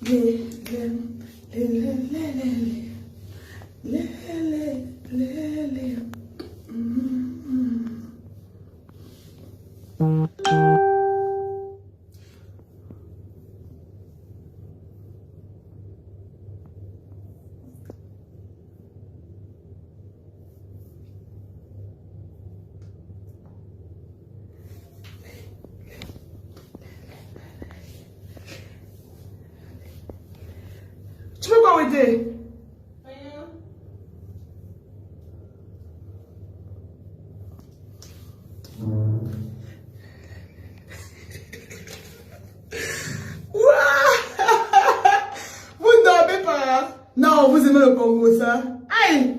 Tu veux quoi, Wédé? Rien. Vous ne dormez pas? Non, vous aimez le Congo, ça? Aïe!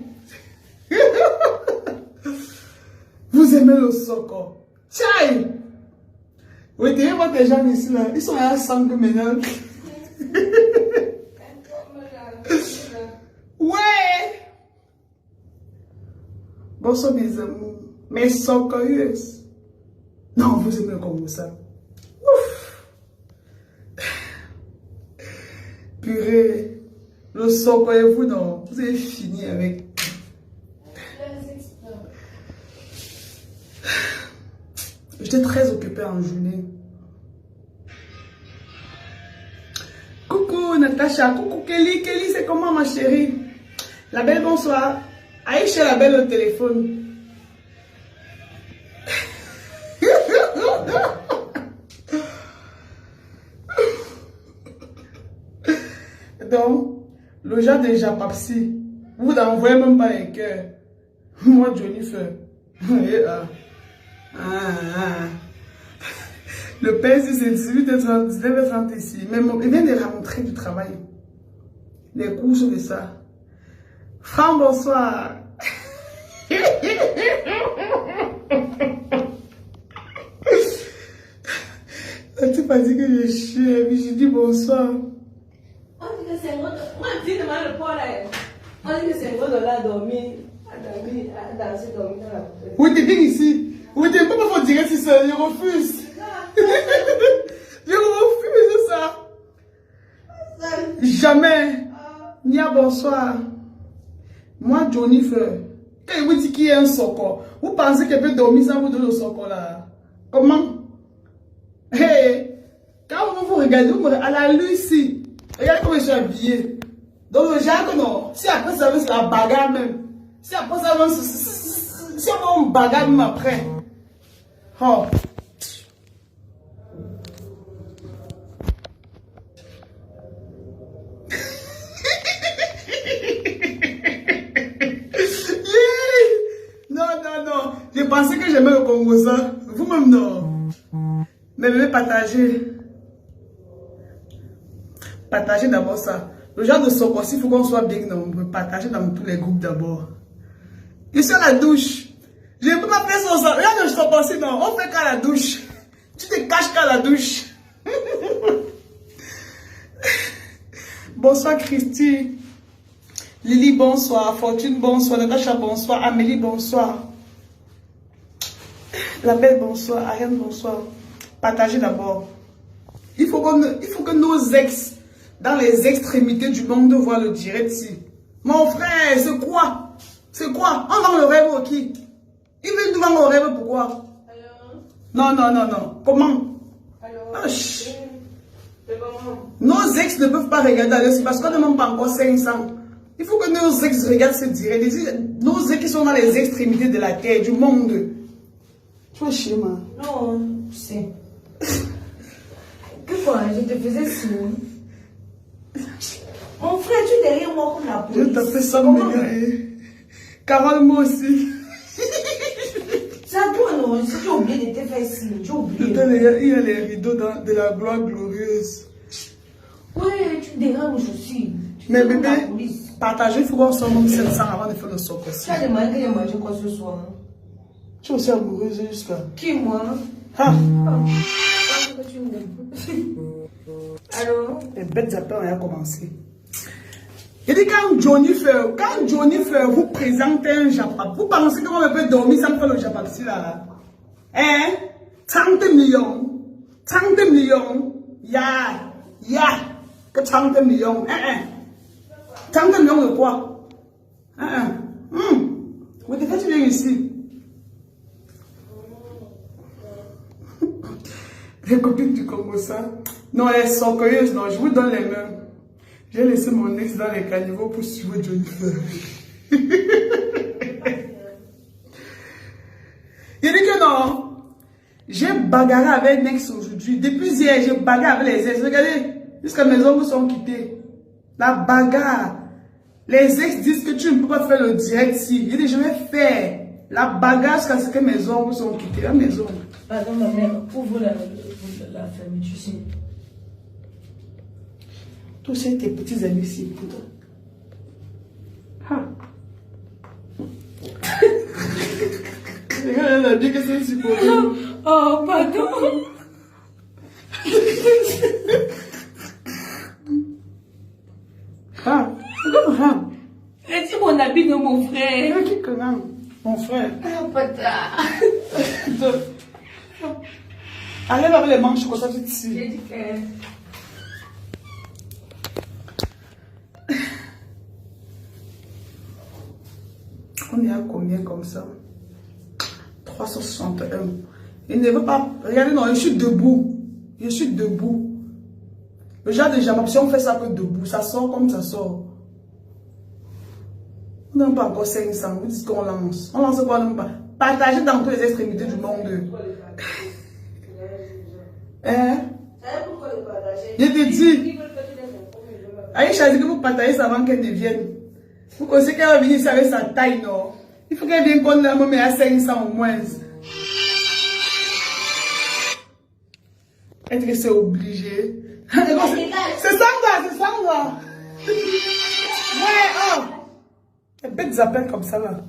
Vous aimez le soko? Tchaï! Wédé, moi, tes gens ici, là, ils sont à 5 maintenant. Ouais! Bonsoir mes amours, mes socorieux. Non, vous aimez comme ça. Ouf! Purée, le socoyez vous non, vous avez fini avec. J'étais très occupée en journée. Coucou Natacha, coucou Kelly, Kelly c'est comment ma chérie? La belle bonsoir. Aïcha la belle au téléphone. Donc, le genre de Japapsi, vous n'envoyez même pas les cœurs. Moi, Johnny fait. Le père, c'est 18h30, 19h30 ici. Mais il vient de rentrer du travail. Les couches de ça. Franck, bonsoir. Tu m'as dit que je chie, mais j'ai dit bonsoir. On dit que c'est un gros. Moi, je dis devant le port là. On dit que c'est un gros dollar à dormir. À danser, dormir dans la bouteille. Oui, t'es bien ici. Oui, t'es pas pour dire si ça, je refuse. Je refuse ça. Jamais. Nia, bonsoir. Moi, Johnny Fleur. Quand il vous dit qu'il y a un soko, vous pensez qu'elle peut dormir sans vous donner le soko là? Comment? Hey, quand vous regardez, vous me regardez à la lune ici. Regardez comment je suis habillée. Donc, le genre que non, si après ça veut, c'est la bagarre même. Si après ça veut, si on bagarre même après. Oh. Non. Je pensais que j'aimais le Congo, ça. Vous-même, non. Mais venez partager. Partagez d'abord ça. Le genre de soko, il faut qu'on soit bien nombreux. Partagez dans tous les groupes d'abord. Je suis à la douche. Je ne peux pas faire ça. Regarde, je suis passé, non. On fait qu'à la douche. Tu te caches qu'à la douche. Bonsoir, Christy. Lily, bonsoir. Fortune, bonsoir. Natacha, bonsoir. Amélie, bonsoir. La belle, bonsoir. Ariane, bonsoir. Partagez d'abord. Il faut que nos ex, dans les extrémités du monde, voient le direct ici. Mon frère, c'est quoi? C'est quoi? On vend le rêve au qui? Il veut nous vendre le rêve, pourquoi? Non. Comment? Alors, c'est comment? Nos ex ne peuvent pas regarder là-dessus parce qu'on ne demande pas encore 500. Il faut que nos ex regardent ce direct. Nos ex qui sont dans les extrémités de la terre, du monde. Tu vois, chez moi. Non, tu sais. Que quoi? Je te faisais signe. Mon frère, tu es derrière moi comme la police. Je t'ai fait ça, mais Carole, moi aussi. C'est à toi, non? Si tu as oublié de te faire signe, tu as oublié. Il y a les rideaux de la gloire glorieuse. Ouais, tu déranges aussi. Mais bébé, partagez, il faut qu'on soit même 700 avant de faire le socle aussi. Tu as demandé que j'ai mangé quoi ce soir? Tu es aussi amoureuse jusqu'à. Qui, moi? Ah! Alors? Les bêtes appels ont commencé. Il dit quand Johnny fait, vous présentez un Japap, vous pensez qu'on peut dormir sans faire le Japap ici là? Hein? 30 millions. Ya. Que 30 millions. 30 millions de quoi? Mais de fait, tu viens ici. Les copines du Congo, ça. Non, elles sont orgueilleuses, non, je vous donne les mêmes. J'ai laissé mon ex dans les caniveaux pour suivre Jennifer. Il dit que non. J'ai bagarré avec un ex aujourd'hui. Depuis hier, j'ai bagarré avec les ex. Regardez, jusqu'à mes ongles sont quittés. La bagarre. Les ex disent que tu ne peux pas faire le direct ici. Il dit, je vais faire la bagarre jusqu'à ce que mes ongles sont quittés. Là, mes ongles. Pardon, ma mère, ouvre la fermeture ici. Tous ces tes petits amis ici, poudre. Elle a dit que c'est supposé. Oh, pardon. Elle dit mon habit de mon frère. Qui connaît? Mon frère. Oh, pata. Allez avec les manches comme ça, tu ici. J'ai dit que... On est à combien comme ça? 361. Il ne veut pas. Regardez, non, je suis debout. Je suis debout. Le genre de jambes, si on fait ça que debout, ça sort comme ça sort. On n'a pas encore 500. Vous dites qu'on lance. On lance quoi? Non, pas. Partagez dans toutes les extrémités du monde. Hein? Je te dis. Aïcha dit que vous partagez ça avant qu'elle ne vienne. Vous connaissez qu'elle va venir ici avec sa taille, non? Il faut qu'elle vienne prendre la maman à 500 au moins. Est-ce que c'est obligé? C'est ça, c'est ça, là. Ouais, oh. Elle bête des appels comme ça, là.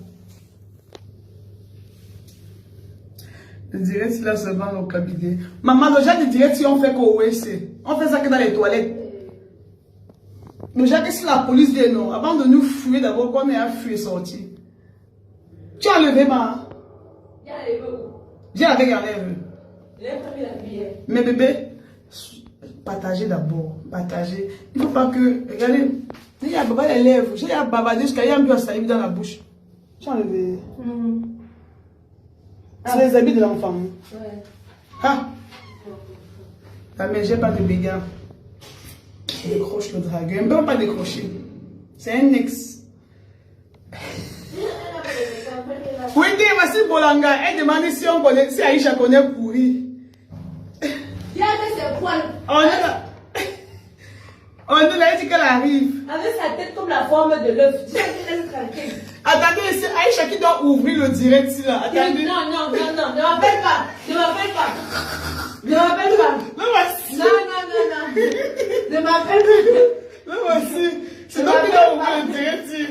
Je dirais si là se vend au cabinet. Maman, le genre de direct si on fait qu'au WC. On fait ça que dans les toilettes. Le genre que si la police vient, non, avant de nous fouiller d'abord, qu'on ait à fuir sortir. Tu as enlevé ma. J'ai enlevé où? J'ai avec enlevé. J'ai pas mis la bière. Mais bébé, partagez d'abord. Partagez. Il ne faut pas que. Regardez. Il y a baba les lèvres. J'ai un babadé jusqu'à y a un peu à salive dans la bouche. Tu as enlevé. C'est les habits de l'enfant. Ouais. Ah. Ah, mais j'ai pas de dégâts. Je décroche le dragueur. Je ne peux pas décrocher. C'est un ex. Oui, voici Bolanga. Elle demande si on connaît, si Aïcha connaît pourri. Il y a ses poils. On est là. On est là, elle dit qu'elle arrive. Avec sa tête comme la forme de l'œuf. Tu sais qu'elle est tranquille. Attendez, c'est Aïcha qui doit ouvrir le direct ici là. Attendez. Non, non, non, non, ne m'appelle pas. Ne m'appelle pas. Ne m'appelle pas. Le voici. Non, non, non, non. Ne m'appelle pas. Le voici. C'est donc qui doit ouvrir le direct ici.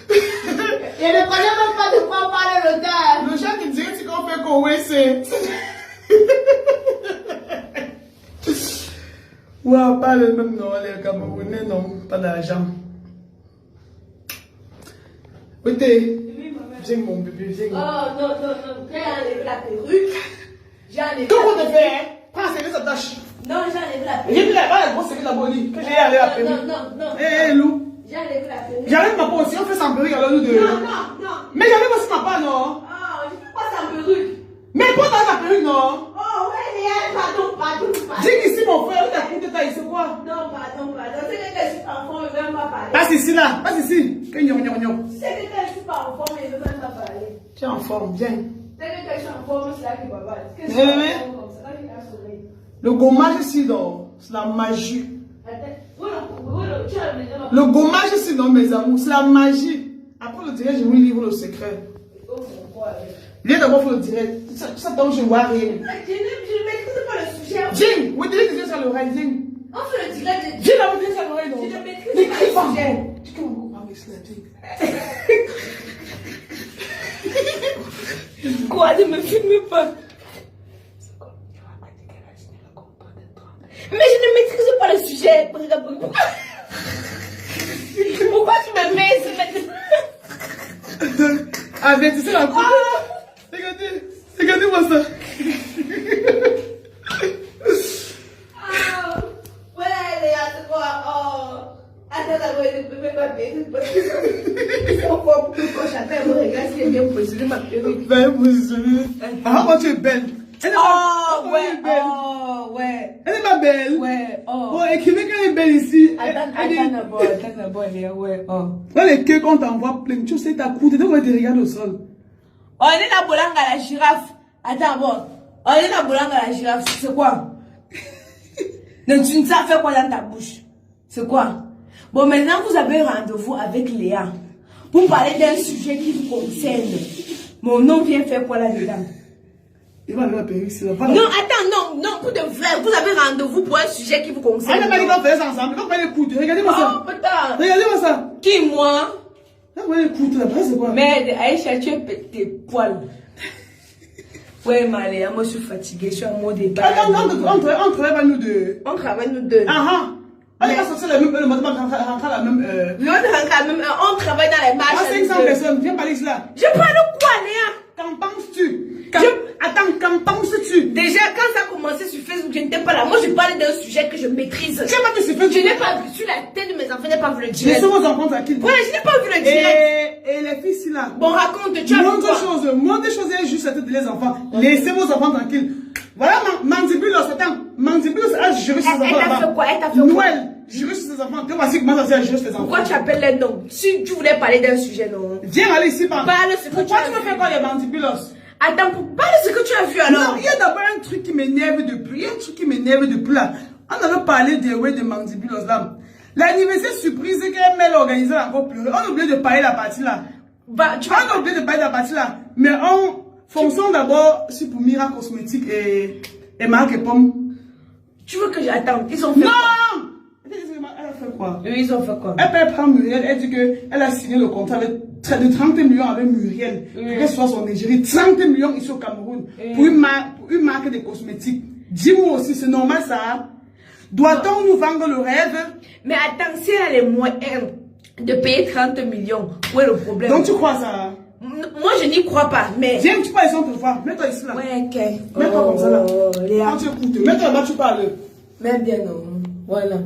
Je ne connais même pas de quoi parler le gars. Le genre de direct ici qu'on fait qu'au WC. Waouh, pas le même nom, les Camerounais, non, pas d'argent. Écoutez, viens mon bébé, viens. Oh non, non, non, j'ai enlevé la perruque. J'ai enlevé. Comment te faire? Prends, c'est sa tâche. Non, j'ai enlevé la perruque. J'ai vu la grosse série de la bonnie. Que j'ai enlevé la perruque. Non, non, non. Hé, Lou. J'ai enlevé la perruque. J'enlève ma peau aussi, on fait sans perruque alors nous deux. Non, non, non. Mais j'enlève aussi ma peau, non? Oh, je fais pas sans perruque. Mais pourquoi t'as la perruque, non? Oh, ouais, Léa, pardon, pardon, pardon. Dis qu'ici, mon frère, ta coûte de taille, c'est quoi? Non, pardon, pardon. C'est que je suis pas enfant, je ne veux même pas parler. Passe ici, là, passe ici. Que gnon, gnon, gnon. C'est que je suis pas enfant, mais je ne veux même pas parler. Tu es en forme, viens. C'est que je suis en forme, c'est là qu'il va parler. Que je Mais, suis en mais. forme comme ça, là qu'il a sourire. Le gommage ici, non, c'est la magie. Tu as déjà ma. Le gommage ici, non, mes amours, c'est la magie. Après le direct, je vous livre le secret. Oh, mon quoi, avec. Viens d'abord faire le direct. Ça donc je vois rien. Je ne maîtrise pas le sujet. Viens, oui, dis sur l'oreille, viens. On fait le direct de. Viens d'abord, dis sur l'oreille, non. Je ne maîtrise Mais pas crie pas le sujet. encore. Tu peux encore parler, c'est la Quoi, ne me filme pas. Mais je ne maîtrise pas le sujet. Pourquoi tu me mets maintenant? Avertissez la coupe. Regardez-moi ça. Ouais, Léa, Ils sont forts pour que quand j'attends, me regarde si elle est bien positionnée, ma perruque. Bien positionnée. Ah, moi, tu es belle. Oh, ouais, oh, ouais. Elle est pas belle. Ouais, oh. Bon, écrivez qu'elle est belle ici. Attends d'abord, ouais, oh. Dans les queues, quand on t'envoie plein, tu sais, ta croûte, tu te regardes au sol. On est la bolanga à la girafe. Attends, bon. On est la bolanga à la girafe. C'est quoi? Donc, tu ne sais faire quoi dans ta bouche? C'est quoi? Bon, maintenant, vous avez rendez-vous avec Léa pour parler d'un sujet qui vous concerne. Mon nom vient faire quoi là-dedans? Il va avec la perruque, c'est là. Non, attends, non, pour de vrai, vous avez rendez-vous pour un sujet qui vous concerne. On n'a pas dit qu'on fait ça ensemble, on va les coudes. Regardez-moi ça. Oh, putain. Regardez-moi ça. Qui, moi? On va les coudes là-bas, c'est quoi? Merde, Aïcha, tu es tes poils. Ouais, Maléa, moi je suis fatiguée, je suis en mode départ. Attends, on travaille nous deux. On travaille nous deux. Ah, on est pas sorti la même heure, le matin, rentrer à la même heure. On travaille dans les marches. À 500 personnes, viens parler ici là. Je parle de quoi, Léa? Qu'en penses-tu? Attends, qu'en penses-tu? Déjà, quand ça a commencé sur Facebook, je n'étais pas là. Moi, je parlais d'un sujet que je maîtrise. Tu n'as pas vu sur Facebook? Je n'ai pas vu sur la tête de mes enfants, je n'ai pas vu le direct. Laissez vos enfants tranquilles. Ouais, je n'ai pas vu le direct. Et les filles ici là. Bon, raconte, tu as vu quoi? Montre des choses, juste la tête des enfants. Laissez vos enfants tranquilles. Voilà, Mandibulos, attends. Mandibulos a géré ses enfants là-bas. Elle t'a fait quoi? Elle t'a fait quoi? Noël, gérer ses enfants. Tu vois, c'est comment ça s'est géré ses enfants. Pourquoi tu appelles les noms? Si tu voulais parler d'un sujet, non? Viens aller ici, parle. Pourquoi tu me me fais quoi les Mandibulos? Attends, pour parler de ce que tu as vu alors. Non, il y a d'abord un truc qui m'énerve depuis. Il y a un truc qui m'énerve depuis là. On avait parlé des ouais de Mandibulos là. L'anniversaire surprise qu'elle m'a organisé encore plus. On a oublié de parler de la partie là. On a oublié de parler de la partie là. Mais on fonctionne d'abord sur pour Mira Cosmétique et Marc et Pomme. Tu veux que j'attende? Ils ont fait non quoi? Elle a fait quoi? Ils ont fait quoi? Elle peut prendre Muriel. Elle dit qu'elle a signé le contrat avec de 30 millions avec Muriel. Pour qu'elle soit son égérie. 30 millions ici au Cameroun. Pour une marque de cosmétiques. Dis-moi aussi, c'est normal ça? Doit-on nous vendre le rêve? Mais attends, si elle a les moyens de payer 30 millions, où est le problème? Donc tu crois ça? Moi je n'y crois pas, mais... Viens, tu parles ici, on te voit. Mets-toi ici là. Ouais, ok. Mets-toi comme ça là. Léa. Quand tu écoutes, mets-toi là, tu parles. Mais bien non. Voilà.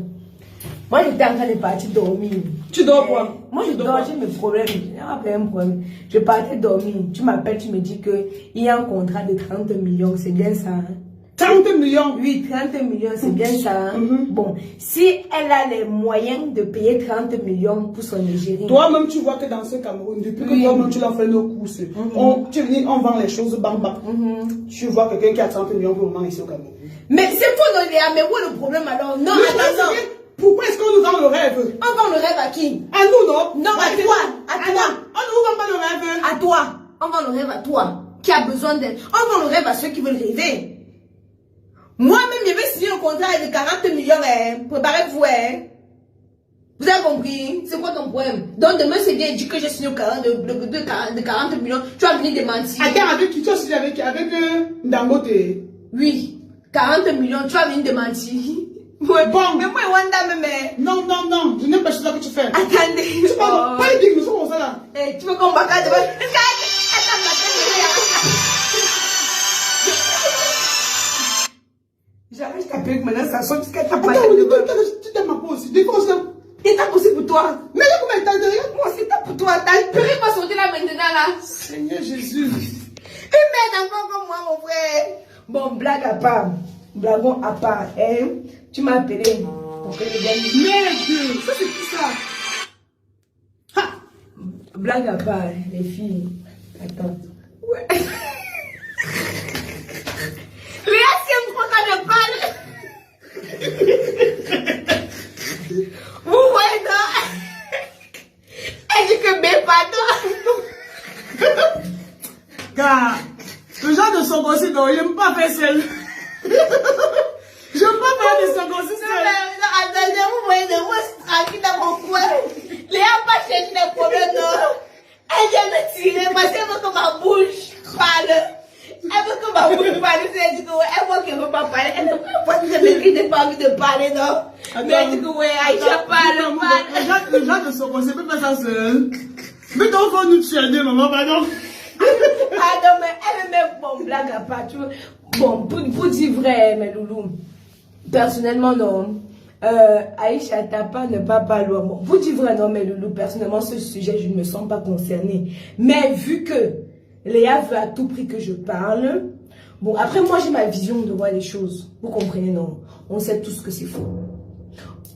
Moi j'étais en train de partir dormir. Tu dors quoi? Moi je dors, j'ai mes problèmes. J'ai un problème. Je partais dormir. Tu m'appelles, tu me dis qu'il y a un contrat de 30 millions. C'est bien ça, hein? 30 millions? Oui, 30 millions, c'est bien ça. Hein? Bon, si elle a les moyens de payer 30 millions pour son égérie. Toi-même, tu vois que dans ce Cameroun, depuis que toi-même tu l'as fait nos courses, tu viens, on vend les choses bang bang. Tu vois quelqu'un qui a 30 millions pour le moment ici au Cameroun. Mais c'est faux, non, Léa, mais où est le problème alors? Non, attends. Pourquoi est-ce qu'on nous vend le rêve? On vend le rêve à qui? À nous, non? Non, à toi. À toi. On ne nous vend pas le rêve. À toi. On vend le rêve à toi. Qui a besoin d'aide. On vend le rêve à ceux qui veulent rêver. Moi-même, je vais signer un contrat de 40 millions. Hein. Préparez-vous. Hein. Vous avez compris? C'est quoi ton problème? Donc demain, c'est bien dit que j'ai signé 40 millions. Tu vas venir démentir. Attends, avec qui? Tu as signé avec Dangote? Oui. 40 millions. Tu vas venir démentir. Ouais, bon. Mais moi, Wanda, même. Non, je n'aime pas ça que tu fais. Attendez. Tu parles pas de nous sommes ça là. Tu veux qu'on bagarre devant? J'arrête ta perruque maintenant, ça sonne jusqu'à ta patte. Tu t'aimes ma peau aussi. Défonce ça. Et tape aussi pour toi. Mais là, comment t'as derrière? Moi aussi, tape pour toi. Ta perruque va sortir là maintenant là. Seigneur Jésus. Une merde encore comme moi, mon frère. Bon, blague à part. Blagon à part. Hein? Tu m'as appelé pour que je gagne. Merde. Ça, c'est qui ça? Ha! Blague à part, les filles. Attends. Ouais. Léa, si elle me prend quand je parle. Vous voyez, non? Elle dit que mes pardon. Car, le genre de son gosse, non, il n'aime pas faire seul. Je ne peux pas faire de son gosse seul. Non, attendez, vous voyez, moi, je suis tranquille dans mon coin. Léa n'a pas cherché des problèmes, non? Elle vient me tirer parce qu'elle veut que ma bouche parle. Elle veut que ma bouche parle. Elle dit que ouais, elle voit qu'elle ne veut pas parler. Elle ne peut pas dire qu'elle n'a pas envie de parler, non? Mais elle dit que ouais, Aïcha parle. Le genre de son gosse, il ne peut pas faire ça seul. Mais ton enfant nous tue, maman, pardon. Pardon, mais elle me met bon blague à part. Bon, pour dire vrai, mes loulous, personnellement, non. Aïcha, t'as pas ne pas loin. Bon, vous dites vrai, non, mais Loulou, personnellement, ce sujet, je ne me sens pas concernée. Mais vu que Léa veut à tout prix que je parle, bon, après, moi, j'ai ma vision de voir les choses. Vous comprenez, non? On sait tous que c'est faux.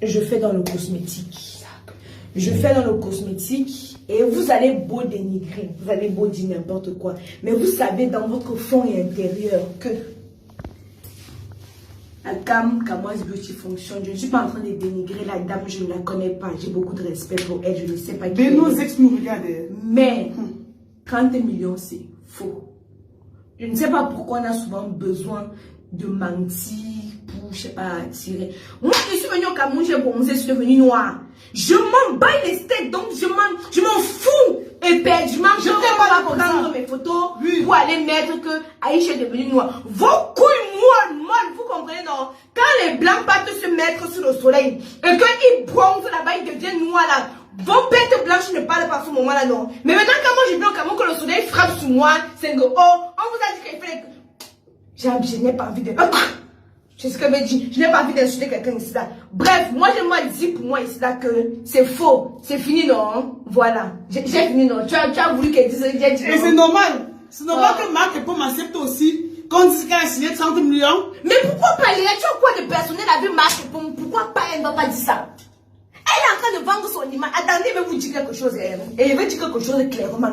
Je fais dans le cosmétique. Je fais dans le cosmétique et vous allez beau dénigrer, vous allez beau dire n'importe quoi. Mais vous savez dans votre fond et intérieur que la gamme Kamoise Beauty fonctionne. Je ne suis pas en train de dénigrer la dame, je ne la connais pas. J'ai beaucoup de respect pour elle, je ne sais pas qui Mais elle nos est. ex nous regardent. Mais 30 millions, c'est faux. Je ne sais pas pourquoi on a souvent besoin de mentir pour, je sais pas, attirer. Moi, je suis venue au Cameroun, j'ai bronzé, je suis devenue noire. Je m'en bats les steaks, donc je m'en fous éperdument. Je ne vais pas prendre mes photos pour aller mettre que Aïcha est devenue noire. Vos couilles molles, vous comprenez, non? Quand les blancs partent se mettre sur le soleil et qu'ils bronzent là-bas, ils deviennent noirs là. Vos bêtes blanches ne parlent pas à ce moment-là, non? Mais maintenant, quand moi je viens au Cameroun, que le soleil frappe sur moi, c'est que, oh, on vous a dit qu'il fallait que... Je n'ai pas envie de... C'est ce que je dit. Je n'ai pas envie d'insulter quelqu'un ici là. Bref, moi je dit pour moi ici là que c'est faux. C'est fini, non? Voilà. J'ai fini, non? Tu as voulu qu'elle dise, j'ai dit non. Et c'est normal. C'est normal que Marc et Pomme acceptent aussi qu'on dise qu'elle a signé 30 millions. Mais pourquoi pas, Léa? Tu as quoi de personnel avec Marc et Pomme? Pourquoi pas elle ne va pas dire ça? Elle est en train de vendre son image. Attendez, je vais vous dire quelque chose. Et je vais dire quelque chose clairement.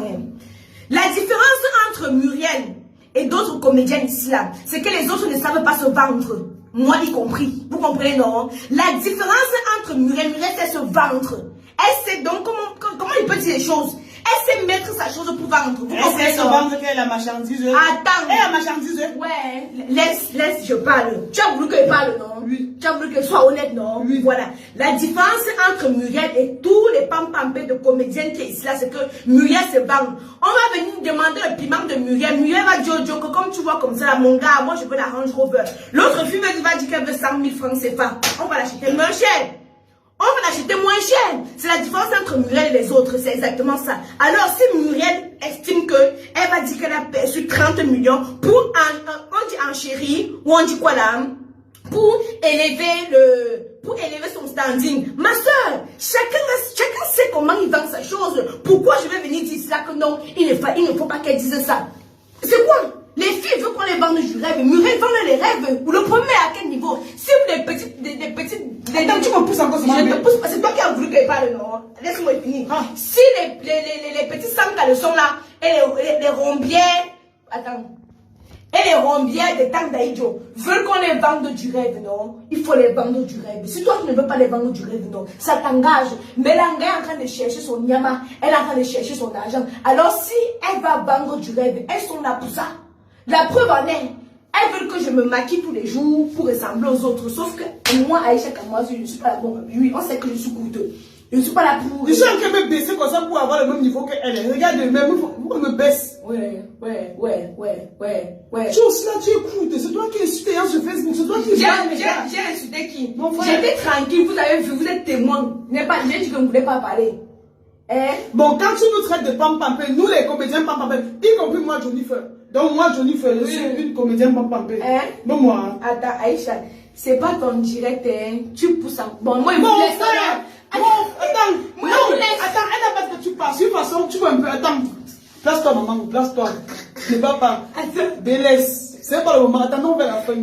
La différence entre Muriel et d'autres comédiennes ici là, c'est que les autres ne savent pas se vendre. Moi y compris. Vous comprenez, non? La différence entre Muriel sait se vendre. Elle sait donc comment il peut dire les choses. Elle sait mettre sa chose pour vendre. Vous comprenez, elle sait se vendre qu'elle est la marchandise. Attends. Elle est la marchandise. Ouais. Laisse, je parle. Tu as voulu que je parle, non? Oui. Tu as voulu que je sois honnête, non? Oui. Voilà. La différence entre Muriel et tous les pampés de comédiennes qui est ici là, c'est que Muriel se vend. On va venir demander le piment de Muriel. Muriel va dire que comme tu vois comme ça, là, mon gars, moi je veux la Range Rover. L'autre fille va dire qu'elle veut 100 000 francs CFA. On va l'acheter moins cher. On va l'acheter moins cher. C'est la différence entre Muriel et les autres. C'est exactement ça. Alors, si Muriel estime qu'elle va dire qu'elle a perçu 30 millions pour, on dit en chérie, ou on dit quoi là, pour élever son standing. Ma soeur, chacun sait comment il vend sa chose. Pourquoi je vais venir dire cela que non, il ne faut pas qu'elle dise ça. C'est quoi? Les filles veulent qu'on les vende du rêve. Muriel vend les rêves. Vous le prenez à quel niveau? Si vous des petites... Attends, tu me pousses encore. Je te pousse parce que c'est toi qui as voulu que je parle, non? Laisse-moi finir. Si les petits sangs caleçons là, et les rombières... Attends. Et les rombières des tanks d'Aïdjo veulent qu'on les vende du rêve, non? Il faut les vendre du rêve. Si toi tu ne veux pas les vendre du rêve, non, ça t'engage. Mais l'engage est en train de chercher son nyama, elle est en train de chercher son argent. Alors si elle va vendre du rêve, elles sont là pour ça. La preuve en est, elles veulent que je me maquille tous les jours pour ressembler aux autres. Sauf que moi, Aïcha Kamoise, je ne suis pas là. Bon, oui, on sait que je suis coûteux. Je ne suis pas là pour... Je suis en train de me baisser comme ça pour avoir le même niveau qu'elle. Regarde, même, vous me baisse. Ouais. Tu es aussi là, tu écoutes. C'est toi qui insultes sur Facebook. C'est toi qui... J'ai insulté qui? J'étais tranquille, vous avez vu, vous êtes témoin. J'ai dit que vous ne voulez pas parler. Bon, quand tu nous traites de pampé, nous les comédiens pampé, y compris moi, Jennifer. Donc moi, Jennifer, je suis une comédienne pampé. Bon, moi. Attends, Aïcha, c'est pas ton direct, tu pousses en... Bon, moi, il bon, vous laisse ça. Attends, moi, non, je vous laisse. attends, elle n'a pas que tu passes. De toute façon, tu vas un peu, attends. Place-toi, maman, place-toi. Ne va pas. Délaisse. C'est pas le moment. Attends, on va la fin.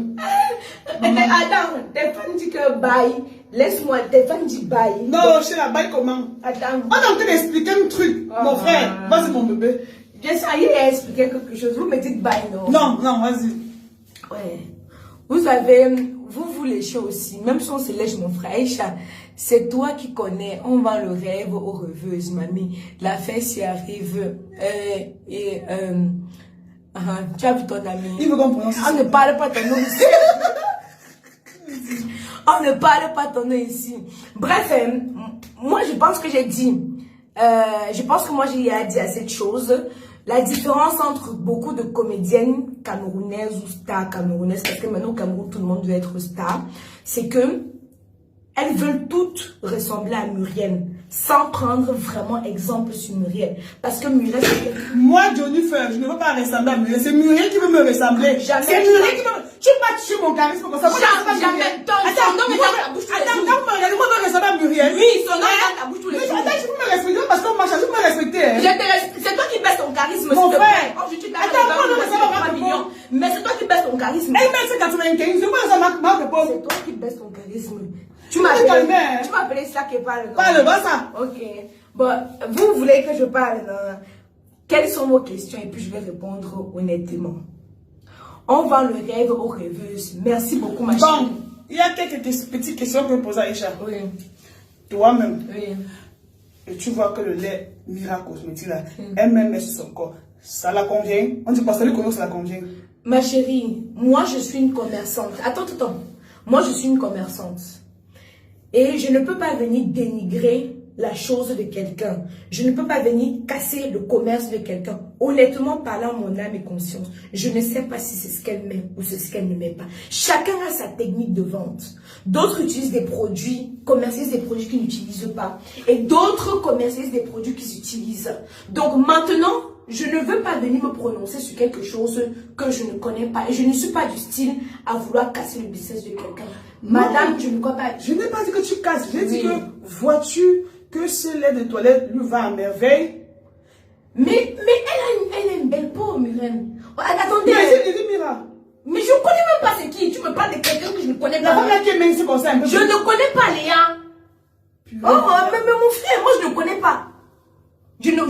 Attends, tes fans disent que bye. Laisse-moi, tes fans disent bye. Non, chez la bye, comment? Attends. On est en train d'expliquer un truc. Mon frère, vas-y, mon bébé. Bien sûr, il a expliqué quelque chose. Vous me dites bye, non? Non, vas-y. Ouais. Vous savez, vous léchez aussi. Même si on se lèche, mon frère Aïcha, c'est toi qui connais. On vend le rêve aux rêveuses, mamie. La fesse y arrive. Tu as vu ton ami? Il veut qu'on prononce. On ne parle pas ton nom ici. On ne parle pas ton nom ici. Bref, moi je pense que j'ai dit. Je pense que moi j'ai dit à cette chose. La différence entre beaucoup de comédiennes camerounaises ou stars camerounaises, parce que maintenant au Cameroun tout le monde veut être star, c'est que elles veulent toutes ressembler à Muriel, sans prendre vraiment exemple sur Muriel. Parce que Muriel, c'est... Moi, Jennifer, je ne veux pas ressembler à Muriel. C'est Muriel qui veut me ressembler. Jamais. C'est Muriel qui veut... Tu vas tuer mon charisme comme ça. Jamais. Attends, non, mais dans ta bouche tous les jours. Attends, moi, je ressens à Muriel. Oui, son nom est dans ta bouche tous les jours. Attends, tu peux me respecter parce qu'on marche, tu peux me respecter. C'est toi qui baisses ton charisme. Mon frère. Attends, moi, je sais pas 3 millions. Mais c'est toi qui baisses ton charisme. Elle m'a dit 95, c'est quoi ça ma réponse? C'est toi qui baisses ton charisme. Tu m'as appelé ça qui parle. Parle, va ça. Ok. Bon, vous voulez que je parle, non? Quelles sont vos questions et puis je vais répondre honnêtement. On vend le rêve aux rêveuses. Merci beaucoup, ma chérie. Bon, il y a quelques petites questions que je poser à Aïcha. Oui. Toi-même, Oui. et tu vois que le lait Mira Cosmétique, là, elle-même met sur son corps. Ça la convient? On dit pas ça lui convient, ça la convient. Ma chérie, moi je suis une commerçante. Attends. Moi je suis une commerçante. Et je ne peux pas venir dénigrer la chose de quelqu'un. Je ne peux pas venir casser le commerce de quelqu'un. Honnêtement parlant, mon âme et conscience, je ne sais pas si c'est ce qu'elle met ou c'est ce qu'elle ne met pas. Chacun a sa technique de vente. D'autres utilisent des produits, commercialisent des produits qu'ils n'utilisent pas. Et d'autres commercialisent des produits qu'ils utilisent. Donc maintenant, je ne veux pas venir me prononcer sur quelque chose que je ne connais pas. Et je ne suis pas du style à vouloir casser le business de quelqu'un. Madame, je ne crois pas. Je n'ai pas dit que tu casses. J'ai dit que vois-tu que ce lait de toilette lui va à merveille. Mais elle a une belle peau, Myrène. Attendez. Mira. Mais je ne connais même pas c'est qui. Tu me parles de quelqu'un que je ne connais pas. La femme là qui est mince comme ça. Je ne connais pas Léa. Mais mon frère, moi je ne connais pas. Je ne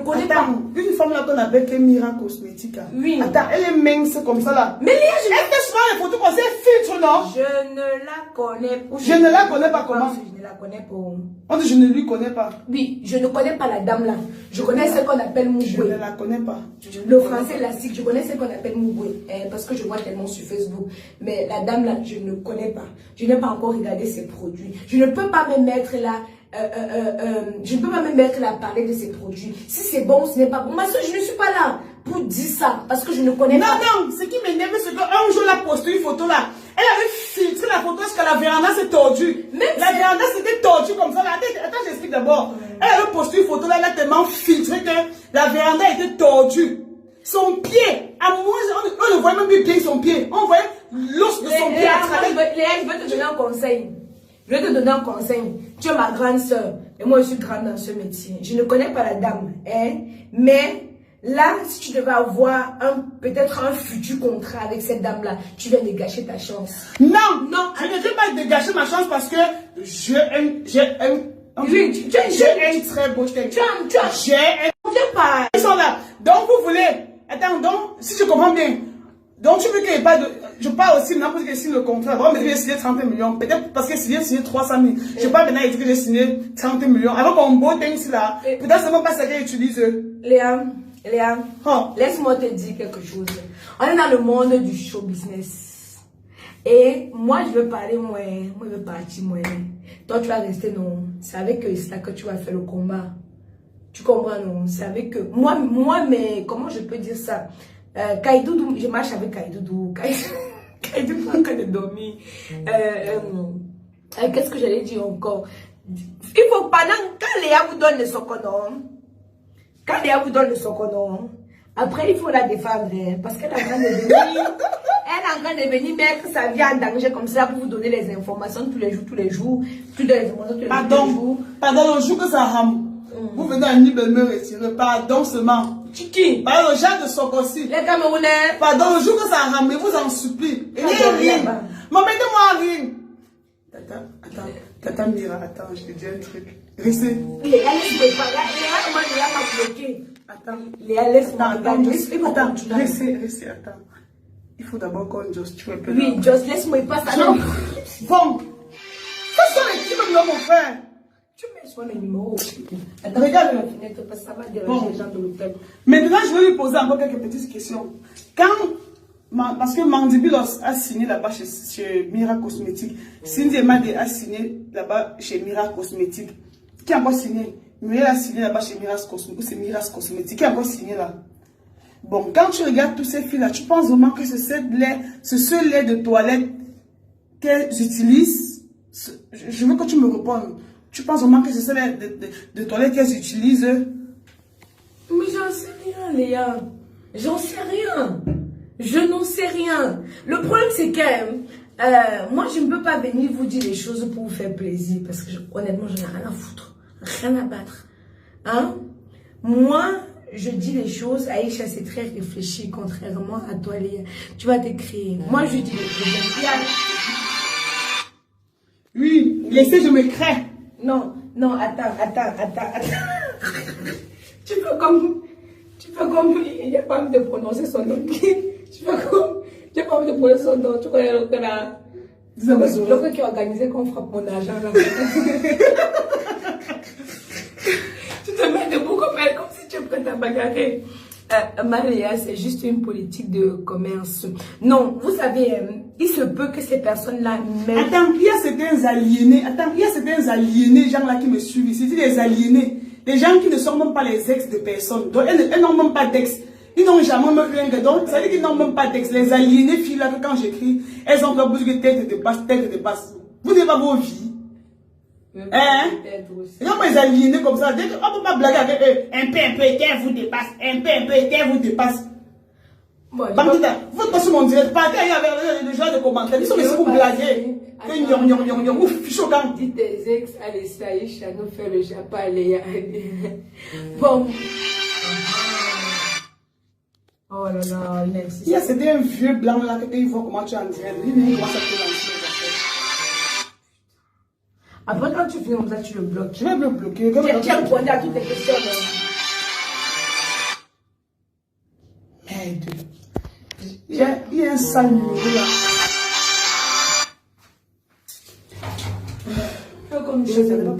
connais pas. Une femme là qu'on appelle Mira Cosmétique. Oui. Attends, elle est mince comme ça là. Mais Léa, elle fait souvent les photos comme ça, elle filtre, non? Je ne la connais pas. Je ne la connais pas comment? Je ne la connais pas. On dit je ne lui connais pas. Oui, je ne connais pas la dame là. Je connais ce qu'on appelle Mouboué. Je ne la connais pas. Le français classique, je connais ce qu'on appelle Mouboué. Parce que je vois tellement sur Facebook. Mais la dame là, je ne connais pas. Je n'ai pas encore regardé ses produits. Je ne peux pas me mettre là. Je ne peux pas me mettre là à parler de ces produits. Si c'est bon ou ce n'est pas bon. Ma soeur, je ne suis pas là pour dire ça. Parce que je ne connais pas. Non, ce qui m'énerve, c'est qu'un jour, elle a posté une photo là. Elle avait filtré la photo parce que la véranda s'est tordue. La véranda s'était tordue comme ça. Là. Attends, j'explique d'abord. Elle avait posté une photo là, elle a tellement filtré que la véranda était tordue. Son pied, à moi, on ne voyait même plus bien son pied. On voyait l'os de son pied à travers. Léa, je vais te donner un conseil. Je vais te donner un conseil. Tu es ma grande soeur. Et moi, je suis grande dans ce métier. Je ne connais pas la dame. Hein? Mais là, si tu devais avoir peut-être un futur contrat avec cette dame-là, tu viens de gâcher ta chance. Non, je ne vais pas gâcher ma chance parce que j'ai un très beau texte. Ils sont là. Donc, vous voulez. Attends, donc, si je comprends bien. Donc, tu veux qu'il n'y ait pas de. Je parle aussi maintenant parce que signe le contrat. Avant, mais j'ai signé 30 millions. Peut-être parce que j'ai signé 300 000. Je parle maintenant et que j'ai signé 30 millions. Avec mon beau texte là. Peut-être c'est même pas ça qu'elle utilise. Léa, laisse-moi te dire quelque chose. On est dans le monde du show business. Et moi, je veux parler, moi, je veux partir, moi. Toi, tu vas rester, non. C'est avec ça que tu vas faire le combat. Tu comprends, non? C'est avec eux. Moi, mais comment je peux dire ça? Kaidoudou, je marche avec Kaidoudou. Kaidoudou en train de dormir. Qu'est-ce que j'allais dire encore? Il faut quand Léa vous donne le sokonon, après il faut la défendre. Parce qu'elle est en train de venir mettre sa vie en danger comme ça pour vous donner les informations tous les jours. Pardon, le jour que ça rame. Vous venez à Nibel me retirer. Pardon seulement. Qui? Pardon, le genre de Sokosi. Les Camerounais. Pardon, le jour que ça a ramé, vous en supplie. Et rien. Mais mettez-moi en rire. Tata Mira, attends, je te dis un truc. Restez. Léa, Léa m'a bloqué. Attends. Léa, laisse-moi. Attends, restez, attends. Il faut d'abord qu'on juste tue un peu. Oui, just laisse-moi passer. Bon. Ça sont les qui me mon frère. Tu mets sur mes numéros. Attends, regarde la fenêtre parce que ça va déranger les gens de l'hôtel. Maintenant, je vais lui poser encore quelques petites questions. Parce que Mandibulos a signé là-bas chez Mira Cosmétique. Cindy Emade a signé là-bas chez Mira Cosmétique. Qui a encore signé? Muriel a signé là-bas chez Mira Cosmétique. C'est Mira Cosmétique. Qui a encore signé là? Bon, quand tu regardes tous ces filles-là, tu penses vraiment que c'est ce lait de toilette qu'elles utilisent? Je veux que tu me répondes. Tu penses vraiment que c'est ce lait de toilette qu'elles utilisent? Mais j'en sais rien, Léa. J'en sais rien. Je n'en sais rien. Le problème, c'est que moi, je ne peux pas venir vous dire les choses pour vous faire plaisir. Parce que honnêtement, je n'ai rien à foutre. Rien à battre. Hein? Moi, je dis les choses. Aïcha, c'est très réfléchi. Contrairement à toi, Léa. Tu vas t'écrire. Moi, je dis les problèmes. Oui, laissez, je me crée. Non, non, attends. Tu peux comme, il n'y a pas envie de prononcer son nom. Tu n'as pas envie de prononcer son nom. Tu connais l'autre là. L'autre qui a organisé qu'on frappe mon argent là. Tu te mets debout comme elle, comme si tu es prête à bagarrer. Maria, c'est juste une politique de commerce. Non, vous savez, il se peut que ces personnes-là... Attends, il y a certains aliénés. Gens là qui me suivent. C'est des aliénés. Des gens qui ne sont même pas les ex de personnes. Donc, elles n'ont même pas d'ex. Ils n'ont jamais eu un donc, ça veut dire qu'ils n'ont même pas d'ex. Les aliénés, filles là, que quand j'écris, elles ont peur de tête de passe. Vous n'avez pas vos vies. Hein? Non, mais les aliénés comme ça, on ne peut pas blaguer avec eux. Un peu, qu'elle vous dépasse. Qu'elle vous dépasse. Bon, vous êtes sur mon direct, partez avec les gens de commentaires. Ils sont ici pour blaguer. Ouf, choquant. Dis tes ex, allez, ça y est, nous fait le Japon, allez. Bon. Oh là là, il insiste. Il y a c'était un vieux blanc là que tu vois comment tu es en direct. Il commence à te lancer. Après, quand tu finis comme ça, tu le bloques. Je vais le bloquer. Tu as répondu à toutes tes questions. Merde. Il y a un sale numéro là. Comme je ne sais pas.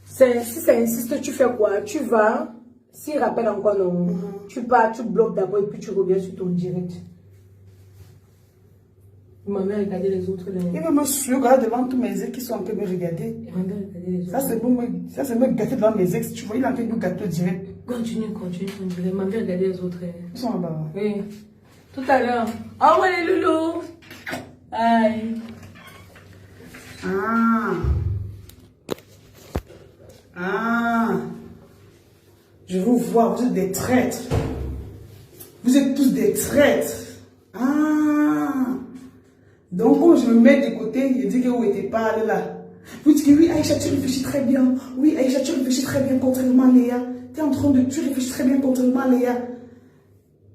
Si ça insiste, tu fais quoi? Tu vas, s'il rappelle encore non, tu pars, tu bloques d'abord et puis tu reviens sur ton direct. Ma mère regardait les autres. Il va me suivre devant tous mes ex qui sont en train de me regarder. Ça c'est me gâter devant mes ex. Tu vois, il est en train de nous gâter direct. Continue. Ma mère regardait les autres. Ils sont là-bas. Oui. Tout à l'heure. Au revoir les loulous. Aïe. Je vous vois, vous êtes des traîtres. Vous êtes tous des traîtres. Donc, quand je me mets de côté, je dis que vous n'étiez pas allé là. Vous dites que oui, Aïcha, tu réfléchis très bien. Oui, Aïcha, tu réfléchis très bien, contrairement à Léa. Tu réfléchis très bien, contrairement à Léa.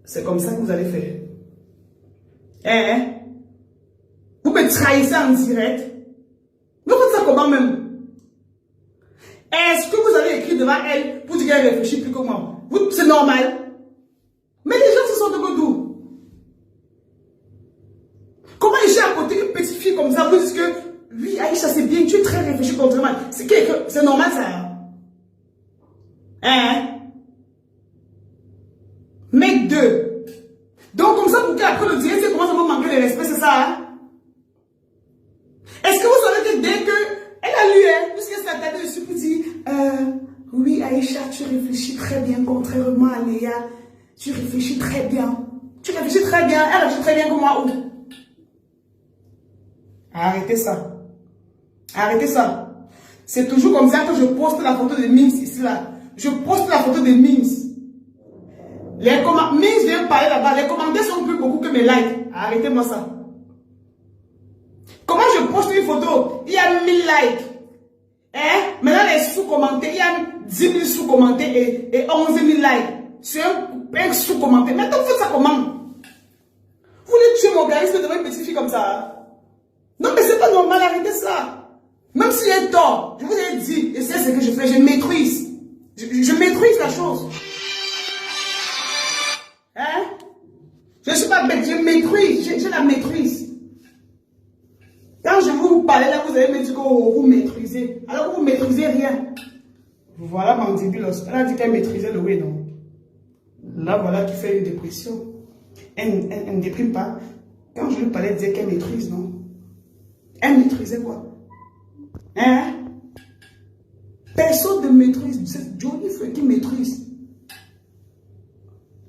C'est comme ça que vous allez faire. Hein? Vous me trahissez en direct. Vous faites ça comment même? Est-ce que vous avez écrit devant elle pour dire qu'elle réfléchit plus que moi? C'est normal. Mais les gens se sont de d'où? Comment je suis à côté d'une petite fille comme ça, vous dites que oui, Aïcha, c'est bien, tu es très réfléchi contre moi. C'est normal ça. Hein? Mec 2. Donc comme ça, pour qu'après le direct, c'est comment ça va manquer de respect, c'est ça? Hein? Est-ce que vous savez que dès que elle a lu, puisqu'elle s'est attardée dessus pour dire oui, Aïcha, tu réfléchis très bien, contrairement à Léa. Tu réfléchis très bien. Tu réfléchis très bien. Elle réfléchit très bien comme moi. Arrêtez ça. Arrêtez ça. C'est toujours comme ça que je poste la photo de Mims ici là. Je poste la photo de Mims. Mims vient parler là-bas. Les commentaires sont plus beaucoup que mes likes. Arrêtez-moi ça. Comment je poste une photo? Il y a 1000 likes. Hein? Maintenant les sous-commentaires, il y a 10 000 sous-commentaires et 11 000 likes. Sur un sous-commentaire. Maintenant vous faites ça comment? Vous voulez tuer mon charisme devant une petite fille comme ça? Hein? Non, mais c'est pas normal, arrêtez ça. Même s'il y a tort, je vous ai dit, et c'est ce que je fais, je maîtrise. Je maîtrise la chose. Hein? Je ne suis pas bête, je maîtrise, j'ai la maîtrise. Quand je vous parlais là, vous allez me dire que vous maîtrisez. Alors vous ne maîtrisez rien. Voilà Mandibulos. Elle a dit qu'elle maîtrisait le oui, non? Là, voilà qui fait une dépression. Elle ne déprime pas. Quand je lui parlais, elle disait qu'elle maîtrise, non? Elle maîtrisait quoi? Hein? Personne ne maîtrise. C'est Johnny Feu qui maîtrise.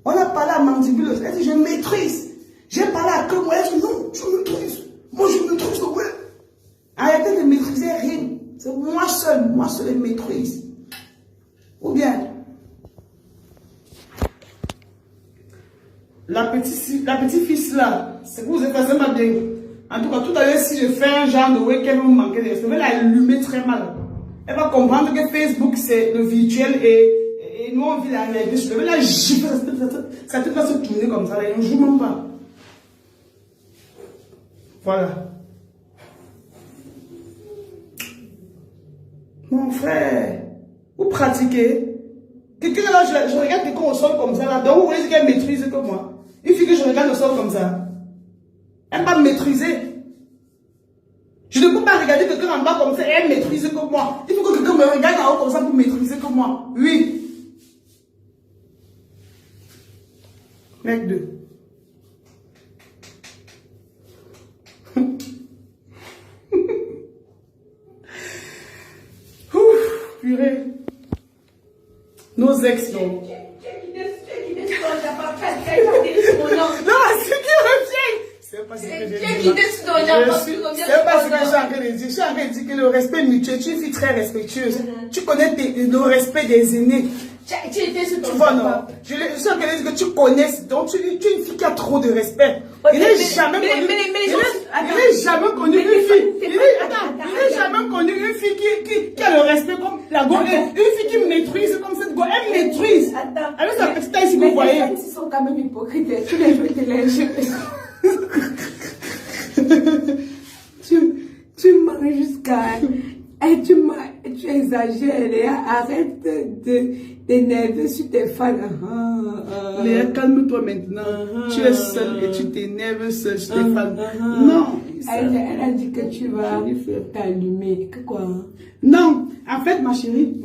On a parlé à Mandibulos. Elle dit, je maîtrise. J'ai parlé à que moi. Elle dit, non, je maîtrise. Moi, je maîtrise le web. Arrêtez de maîtriser rien. C'est moi seul je maîtrise. Ou bien, la petite fille là, c'est que vous êtes assez mal bien. En tout cas, tout à l'heure, si je fais un genre de way qu'elle va me manquer de respect, elle va l'allumer très mal. Elle va comprendre que Facebook, c'est le virtuel et nous, on vit la réalité. Je vais la gifler, ça ne peut pas se tourner comme ça, là, on ne joue même pas. Voilà. Mon frère, vous pratiquez. Quelqu'un là, je regarde quelqu'un au sol comme ça, là, donc vous voulez dire qu'elle maîtrise que moi. Une fille que je regarde au sol comme ça, elle va me maîtriser. Je ne peux pas regarder quelqu'un en bas comme ça et elle maîtrise que moi. Il faut que quelqu'un me regarde en haut comme ça pour maîtriser que moi. Oui. Mec 2. Ouf, purée. Nos ex, non. Non, c'est qui revient. C'est pas ce que j'ai dit. C'est pas ce que je suis en train de dire. Je suis en train de dire que le respect mutuel, tu es une fille très respectueuse. Tu connais le respect des aînés. Tu vois, non? Je suis en train de dire que tu connais, donc tu es une fille qui a trop de respect. Il n'est jamais connu une fille. Il n'est jamais connu une fille qui a le respect comme la go. Une fille qui maîtrise comme cette go. Elle maîtrise. Avec sa petite taille, si vous voyez. Ils sont quand même hypocrites. Tu les veux te lâcher. Tu manges jusqu'à... Tu exagères, Léa. Arrête de t'énerver sur tes fans. Léa, calme-toi maintenant. Tu es seule et tu t'énerves seule sur tes fans. Non. Elle a dit que tu vas t'allumer. Quoi? Non. En fait, ma chérie,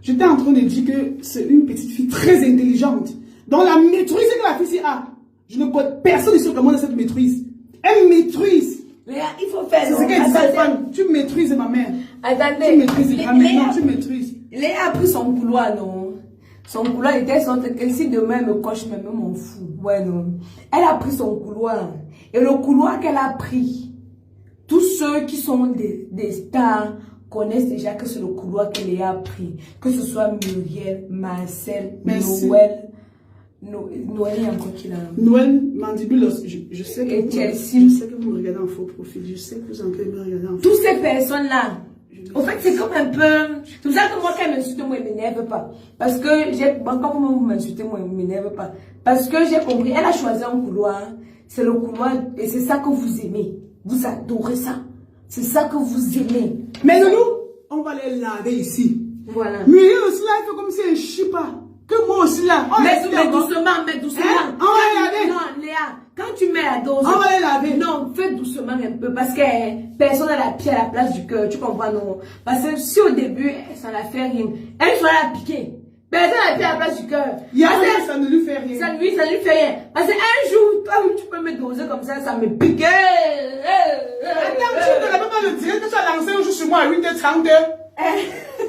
j'étais en train de dire que c'est une petite fille très intelligente. Dans la maîtrise que la fille a. Je ne connais personne sur le monde de cette maîtrise. Elle maîtrise. Léa, il faut faire... C'est ce qu'elle dit, cette femme. Tu maîtrises ma mère. Attendez. Tu maîtrises ma mère. Non, tu maîtrises. Léa a pris son couloir, non? Son couloir était sorti. Si demain elle me coche, même m'en fout. Ouais, non. Elle a pris son couloir. Et le couloir qu'elle a pris, tous ceux qui sont des stars connaissent déjà que c'est le couloir que Léa a pris. Que ce soit Muriel, Marcel, Noël. Noël est encore qui là. Noël, Mandibule, je sais que je sais que vous me regardez en faux profil. Je sais que vous en me regardez en faux. Toutes ces personnes-là. En fait, c'est comme un peu... C'est pour ça que moi, quand elle m'insulte, moi, elle ne m'énerve pas. Parce que quand vous m'insultez, moi, elle ne m'énerve pas. Parce que j'ai compris, elle a choisi un couloir. C'est le couloir et c'est ça que vous aimez. Vous adorez ça. C'est ça que vous aimez. Mais nous, on va les laver ici. Voilà. Mais aussi là, il fait comme si elle ne chie pas. Que moi aussi là. Mais doucement, mais doucement. Hein? On va les laver. Non, Léa, quand tu mets la dose. On va les laver. Non, fais doucement un peu. Parce que personne n'a la pied à la place du cœur. Tu comprends, non? Parce que si au début, ça la fait rien, elle soit la piquer. Personne n'a la pied à la place du cœur. Ça ne lui fait rien. Ça lui fait rien. Parce qu'un jour, toi, tu peux me doser comme ça me pique. Attends, tu ne l'avais pas le dire que tu as lancé un jour sur moi à 8h32.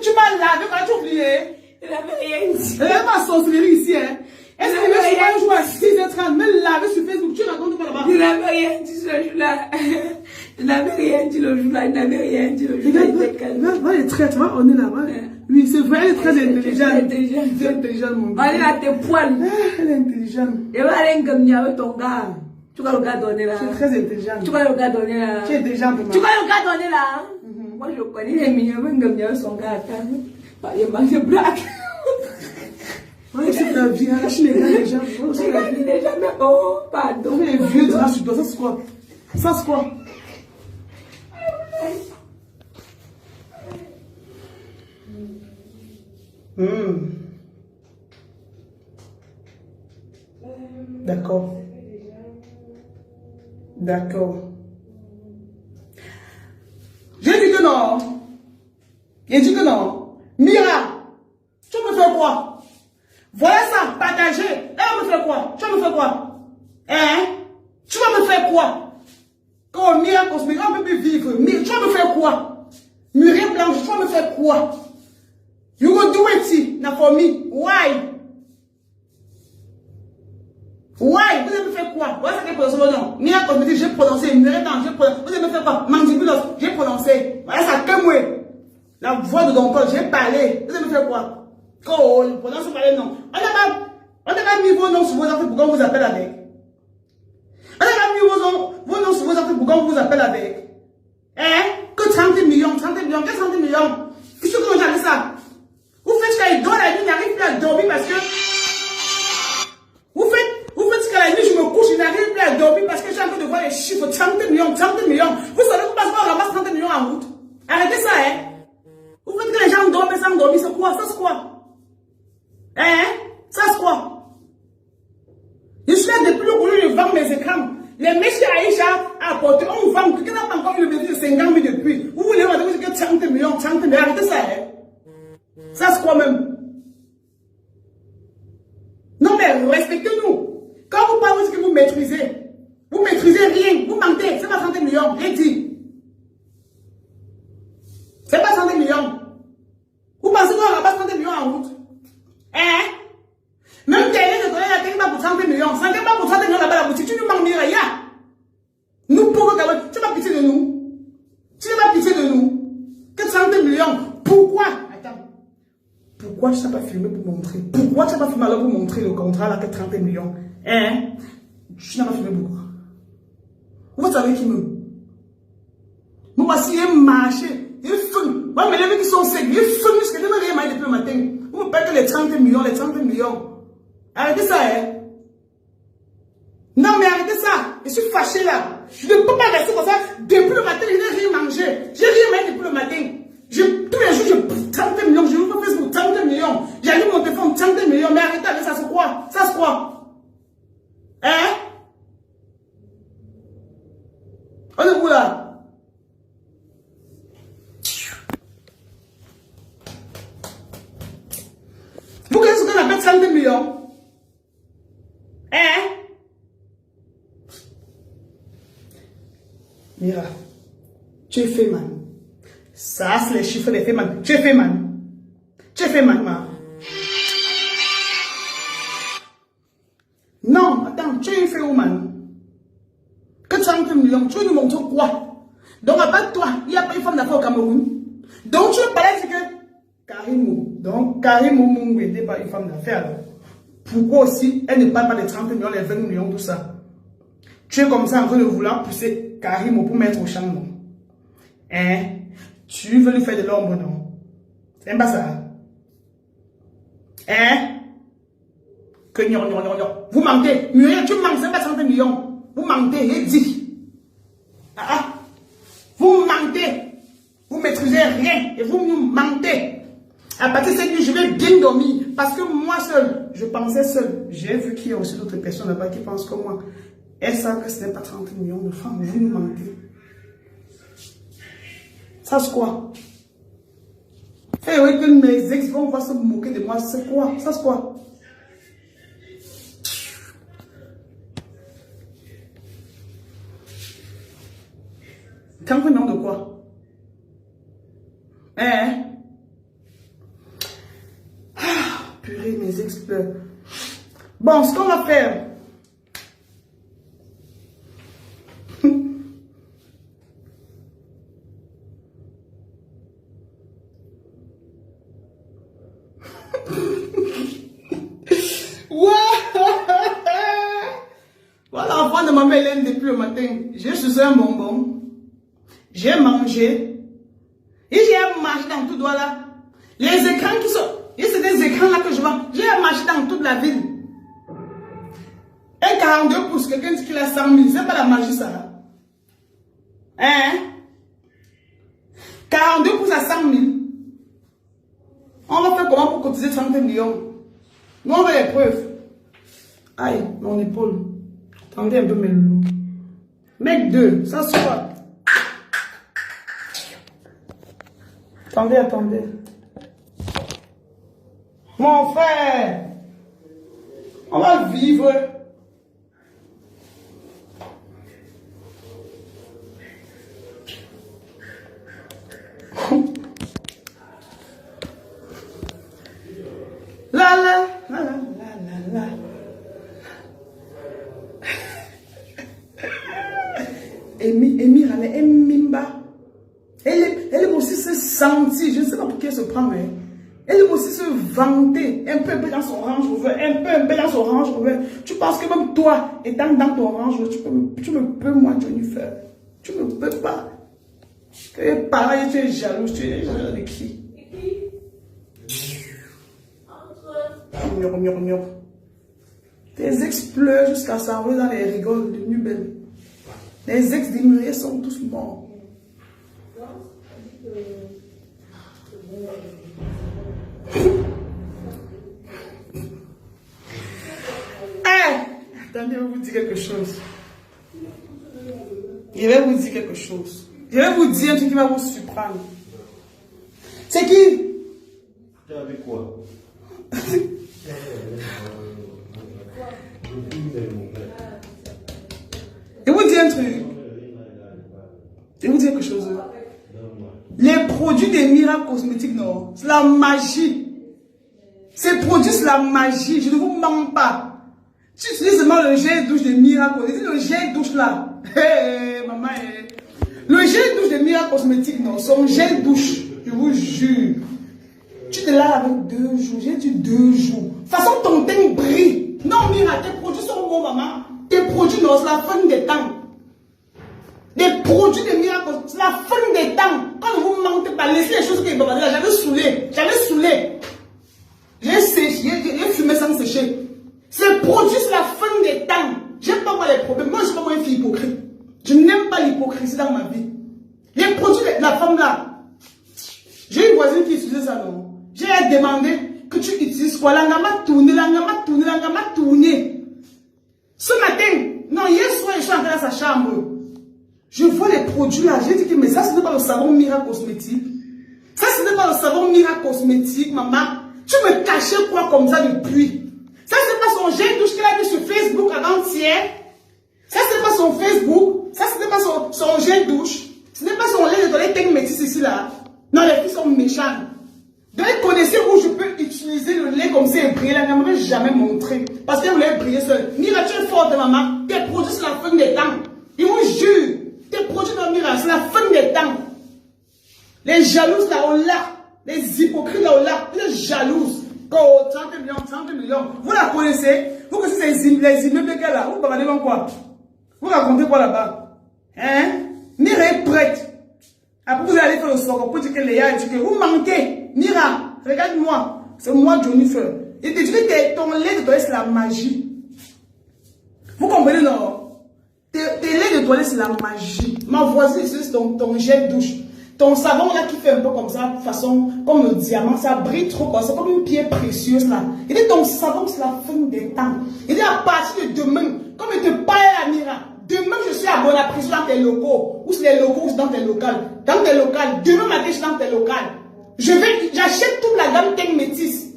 Tu m'as lavé quand tu as oublié. Il n'avait rien dit. Elle m'a sorcellerie ici, hein. Est-ce que tu vas un jour à 6h30, me laver sur Facebook, tu racontes quoi là-bas? Il n'avait rien dit ce jour-là. Il n'avait rien dit le jour-là. Il n'avait rien dit le jour-là. Il était calme. Va les traite, va, on est là-bas. Oui, c'est vrai, elle est très intelligente. Elle est intelligente, mon gars. Elle a tes poils. Elle est intelligente. Et va aller comme il y avait ton gars. Tu vas le gars donner là. Tu es très intelligente. Tu vas le gars donner là. Tu es intelligente, tu vas le gars donner là. Moi, je connais les mignons, comme il y avait son gars. Il mange de blague. Ouais, c'est la vie, arrache les gars, les gens. Oh, pardon. Les vieux draps sur toi, ça c'est quoi? Ça c'est quoi? D'accord. D'accord. J'ai dit que non. J'ai dit que non. Mira, tu me fais quoi? Voilà ça, partager. Elle me fait quoi? Tu me fais quoi? Hein? Tu vas me faire quoi? Quand Mira Cosmétique, on peut plus vivre. Mais tu vas me faire quoi? Muriel Blanche, tu vas me faire quoi? You go do it now for me. Why? Why? Vous allez me faire quoi? Voilà ce que prononcé mon nom. Mira Cosmétique, j'ai prononcé. Muriel Blanche, j'ai prononcé. Vous allez me faire quoi? Mandibulos, j'ai prononcé. Voilà ça que moi. La voix de Don Paul, j'ai parlé. Vous allez me faire quoi? Oh, le prononce pas les noms. On n'a pas mis vos noms sur vos entrées, pourquoi on vous appelle avec? On n'a pas mis vos noms sur vos entrées, pourquoi on vous appelle avec? Hein? Que 30 millions, quel 30 millions? Qu'est-ce que vous avez ça? Vous faites ce qu'il dort la nuit, il n'arrive plus à dormir parce que... Vous faites ce qu'à la nuit, je me couche, il n'arrive plus à dormir parce que j'ai envie de voir les chiffres, 30 millions. Vous savez que parce qu'on ramasse 30 millions en route. Arrêtez ça, hein? Vous faites que les gens dorment sans dormir, c'est quoi? Ça, c'est quoi? Hein? Ça, c'est quoi? Je suis là depuis le boulot, je vends mes écrans. Les messieurs Aïcha a apporté, on vend, quelqu'un n'a pas encore eu le bénéfice de 50 000 depuis. Vous voulez me dire que 30 millions, arrêtez ça, hein? Ça, c'est quoi même? Non, mais respectez-nous. Quand vous parlez de ce que vous maîtrisez rien, vous mentez, c'est pas 30 millions, rien dit. C'est pas 30 millions. Vous pensez qu'on n'a pas 30 millions en route? Hein? Même quelqu'un de donner la technique pour 30 millions. 50 pour 30 millions là-bas la boutique, tu nous manques rien. Nous pauvres Gabon, tu n'as pas pitié de nous. Tu n'as pas pitié de nous. Que 30 millions. Pourquoi? Attends. Pourquoi tu n'as pas filmé pour montrer? Pourquoi tu n'as pas filmé alors pour montrer le contrat là que 30 millions? Hein? Tu n'as pas filmé pourquoi? Vous savez qui me... Nous voici un marché. Il fume. Moi, mes mecs qui sont secs, ils fument jusqu'à demain rien depuis le matin. Vous me payez les 30 millions, les 30 millions. Arrêtez ça, hein? Non, mais arrêtez ça. Je suis fâché là. Je ne peux pas rester comme ça. Depuis le matin, je n'ai rien mangé. J'ai rien mangé depuis le matin. Tous les jours, je 30 millions. Je vous fais Facebook 30 millions. J'allume mon téléphone 30 millions. Mais arrêtez avec ça, c'est quoi? Ça, c'est quoi? Hein? On est où là? Vous connaissez ce qu'on appelle 30 millions? Hein? Mira, tu es fait man. Ça, c'est les chiffres des faits man. Tu es fait man. Tu es fait man, ma. Non, attends, tu es fait man. Que 30 millions, tu veux nous montrer quoi? Donc, à part toi, il n'y a pas une femme d'affaires au Cameroun. Donc, tu veux parler de que Karimou. Donc, Karimou Mungwe n'était pas une femme d'affaires. Pourquoi aussi elle ne parle pas des 30 millions, les 20 millions, tout ça? Tu es comme ça en train de vouloir pousser Karimou pour mettre au champ, non? Hein? Tu veux lui faire de l'ombre, non? C'est pas ça? Hein? Que non. Vous mentez. Muriel, tu mens, c'est pas 30 millions. Vous mentez, il dit. Vous mentez. Vous maîtrisez rien et vous nous mentez. À partir de cette nuit, je vais bien dormir. Parce que moi seul, je pensais seul. J'ai vu qu'il y a aussi d'autres personnes là-bas qui pensent comme moi. Elles savent que ce n'est pas 30 millions de francs. Vous nous mentez. Ça c'est quoi? Et oui, que mes ex vont se moquer de moi. C'est quoi? Ça c'est quoi? Quand vous de quoi? Hein? Purée, mes ex pleurent. Bon, ce qu'on va faire. Voilà, l'enfant de ma Mélène depuis le matin. J'ai sucé un bonbon. J'ai mangé. Et j'ai marché dans tout droit là. Les écrans qui sont... Et c'est des écrans là que je vends. J'ai marché dans toute la ville. Un 42 pouces, quelqu'un dit qu'il a 100 000. C'est pas la magie ça là. Hein? 42 pouces à 100 000. On va faire comment pour cotiser 30 millions? Nous on veut les preuves. Aïe, mon épaule. Attendez un peu mes loulous. Mec 2, ça se voit. Attendez. Mon frère, on va vivre. La. Emimba. Elle aussi se sentit, je ne sais pas pour qui elle se prend, mais Elle aime aussi se vanter, un peu dans son Range Rover, un peu dans son Range Rover. Tu penses que même toi, étant dans ton Range Rover, tu me peux, moi, Jennifer. Tu me peux pas. Et pareil, tu es jaloux de qui? Tes ex pleurent jusqu'à s'envoler dans les rigoles de nuit belle. Les ex d'Imrier sont tous morts. Attendez, je vais vous dire quelque chose. Je vais vous dire quelque chose. Je vais vous dire un truc qui va vous surprendre. C'est qui? Tu as avec quoi? Je vais vous dire un truc. Je vais vous dire quelque chose. Les produits des miracles cosmétiques, non, c'est la magie. Ces produits, c'est la magie. Je ne vous mens pas. Tu utilises seulement le gel douche des miracles. Le gel douche là. Hey, maman. Le gel douche des miracles cosmétiques, non, son gel douche. Je vous jure. Tu te laves avec 2 jours. J'ai dit 2 jours. De toute façon, ton teint brille. Non, Mira, tes produits sont bons, maman. Tes produits, non, c'est la fin des temps. Les produits de miracles, c'est la fin des temps. Quand vous ne mentez pas, laissez les choses qui sont là. J'avais saoulé. J'ai séché, j'ai fumé sans sécher. Ces produits, c'est la fin des temps. J'aime pas moi les problèmes. Moi, je ne suis pas moi une fille hypocrite. Je n'aime pas l'hypocrisie dans ma vie. Les produits de la femme là. J'ai une voisine qui utilisait ça, non? J'ai demandé que tu utilises quoi? L'angama tourné. Ce matin, non, hier soir, je suis entrée dans sa chambre. Je vois les produits là. J'ai dit que mais ça, ce n'est pas le savon miracle cosmétique. Ça, ce n'est pas le savon miracle cosmétique, maman. Tu me cachais quoi comme ça depuis? Ça, c'est pas son gel douche qu'elle a mis sur Facebook avant-hier. Ça, c'est pas son Facebook. Ça, ce n'est pas son gel douche. Ce n'est pas son lait de toilette Teng Métis ici là. Non, les filles sont méchantes. Donc, connaissez où je peux utiliser le lait comme ça et briller là. Elle ne m'avait jamais montré. Parce qu'elle voulait briller seule. Mira, tu es forte, maman. Tes produits, c'est la fin des temps. Ils vous jure. Tes produits dans Mira, c'est la fin des temps. Les jalouses là, on l'a. Les hypocrites là, on l'a. Les jalouses. Oh, 30 millions. Vous la connaissez? Vous connaissez les immeubles qu'elle a? Vous parlez dans quoi? Vous racontez quoi là-bas? Hein? Mira est prête. Après, vous allez faire le sort pour dire que Léa a dit que vous manquez. Mira, regarde-moi. C'est moi, Jennifer. Et tu dis que ton lait de toilette, c'est la magie. Vous comprenez, non? Tes laits de toilette, c'est la magie. Ma voisine, c'est ton gel douche. Ton savon là qui fait un peu comme ça, façon, comme le diamant, ça brille trop quoi. C'est comme une pierre précieuse là. Il dit ton savon, c'est la fin des temps. Il dit à partir de demain, comme il te parle à Mira, demain je suis à Bonaprise dans tes locaux. Ou c'est les locaux ou c'est dans tes locales. Dans tes locales. Demain matin, je suis dans tes locales. J'achète toute la gamme Teng Métis.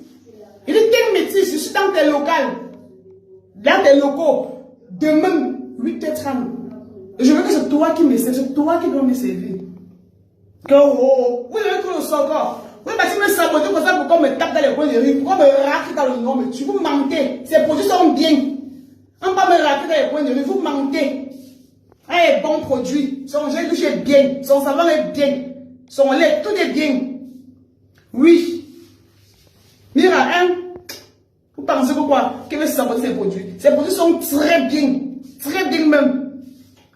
Il dit Teng Métis, je suis dans tes locales. Dans tes locaux. Demain, 8h30. Je veux que c'est toi qui me sers, c'est toi qui dois me servir. Que oh, vous avez tout le sort. Vous m'avez me saboter comme ça pour qu'on me tape dans les coins de rue, pour qu'on me racle dans le nom, mais tu vous mentez. Ces produits sont bien. On va me racler dans les coins de rue, vous mentez. Eh, bon produit. Son gel douche est bien. Son savon est bien. Son lait, tout est bien. Oui. Mira, hein? Vous pensez que quoi? Qu'elle veut saboter ces produits? Ces produits sont très bien. Très bien même.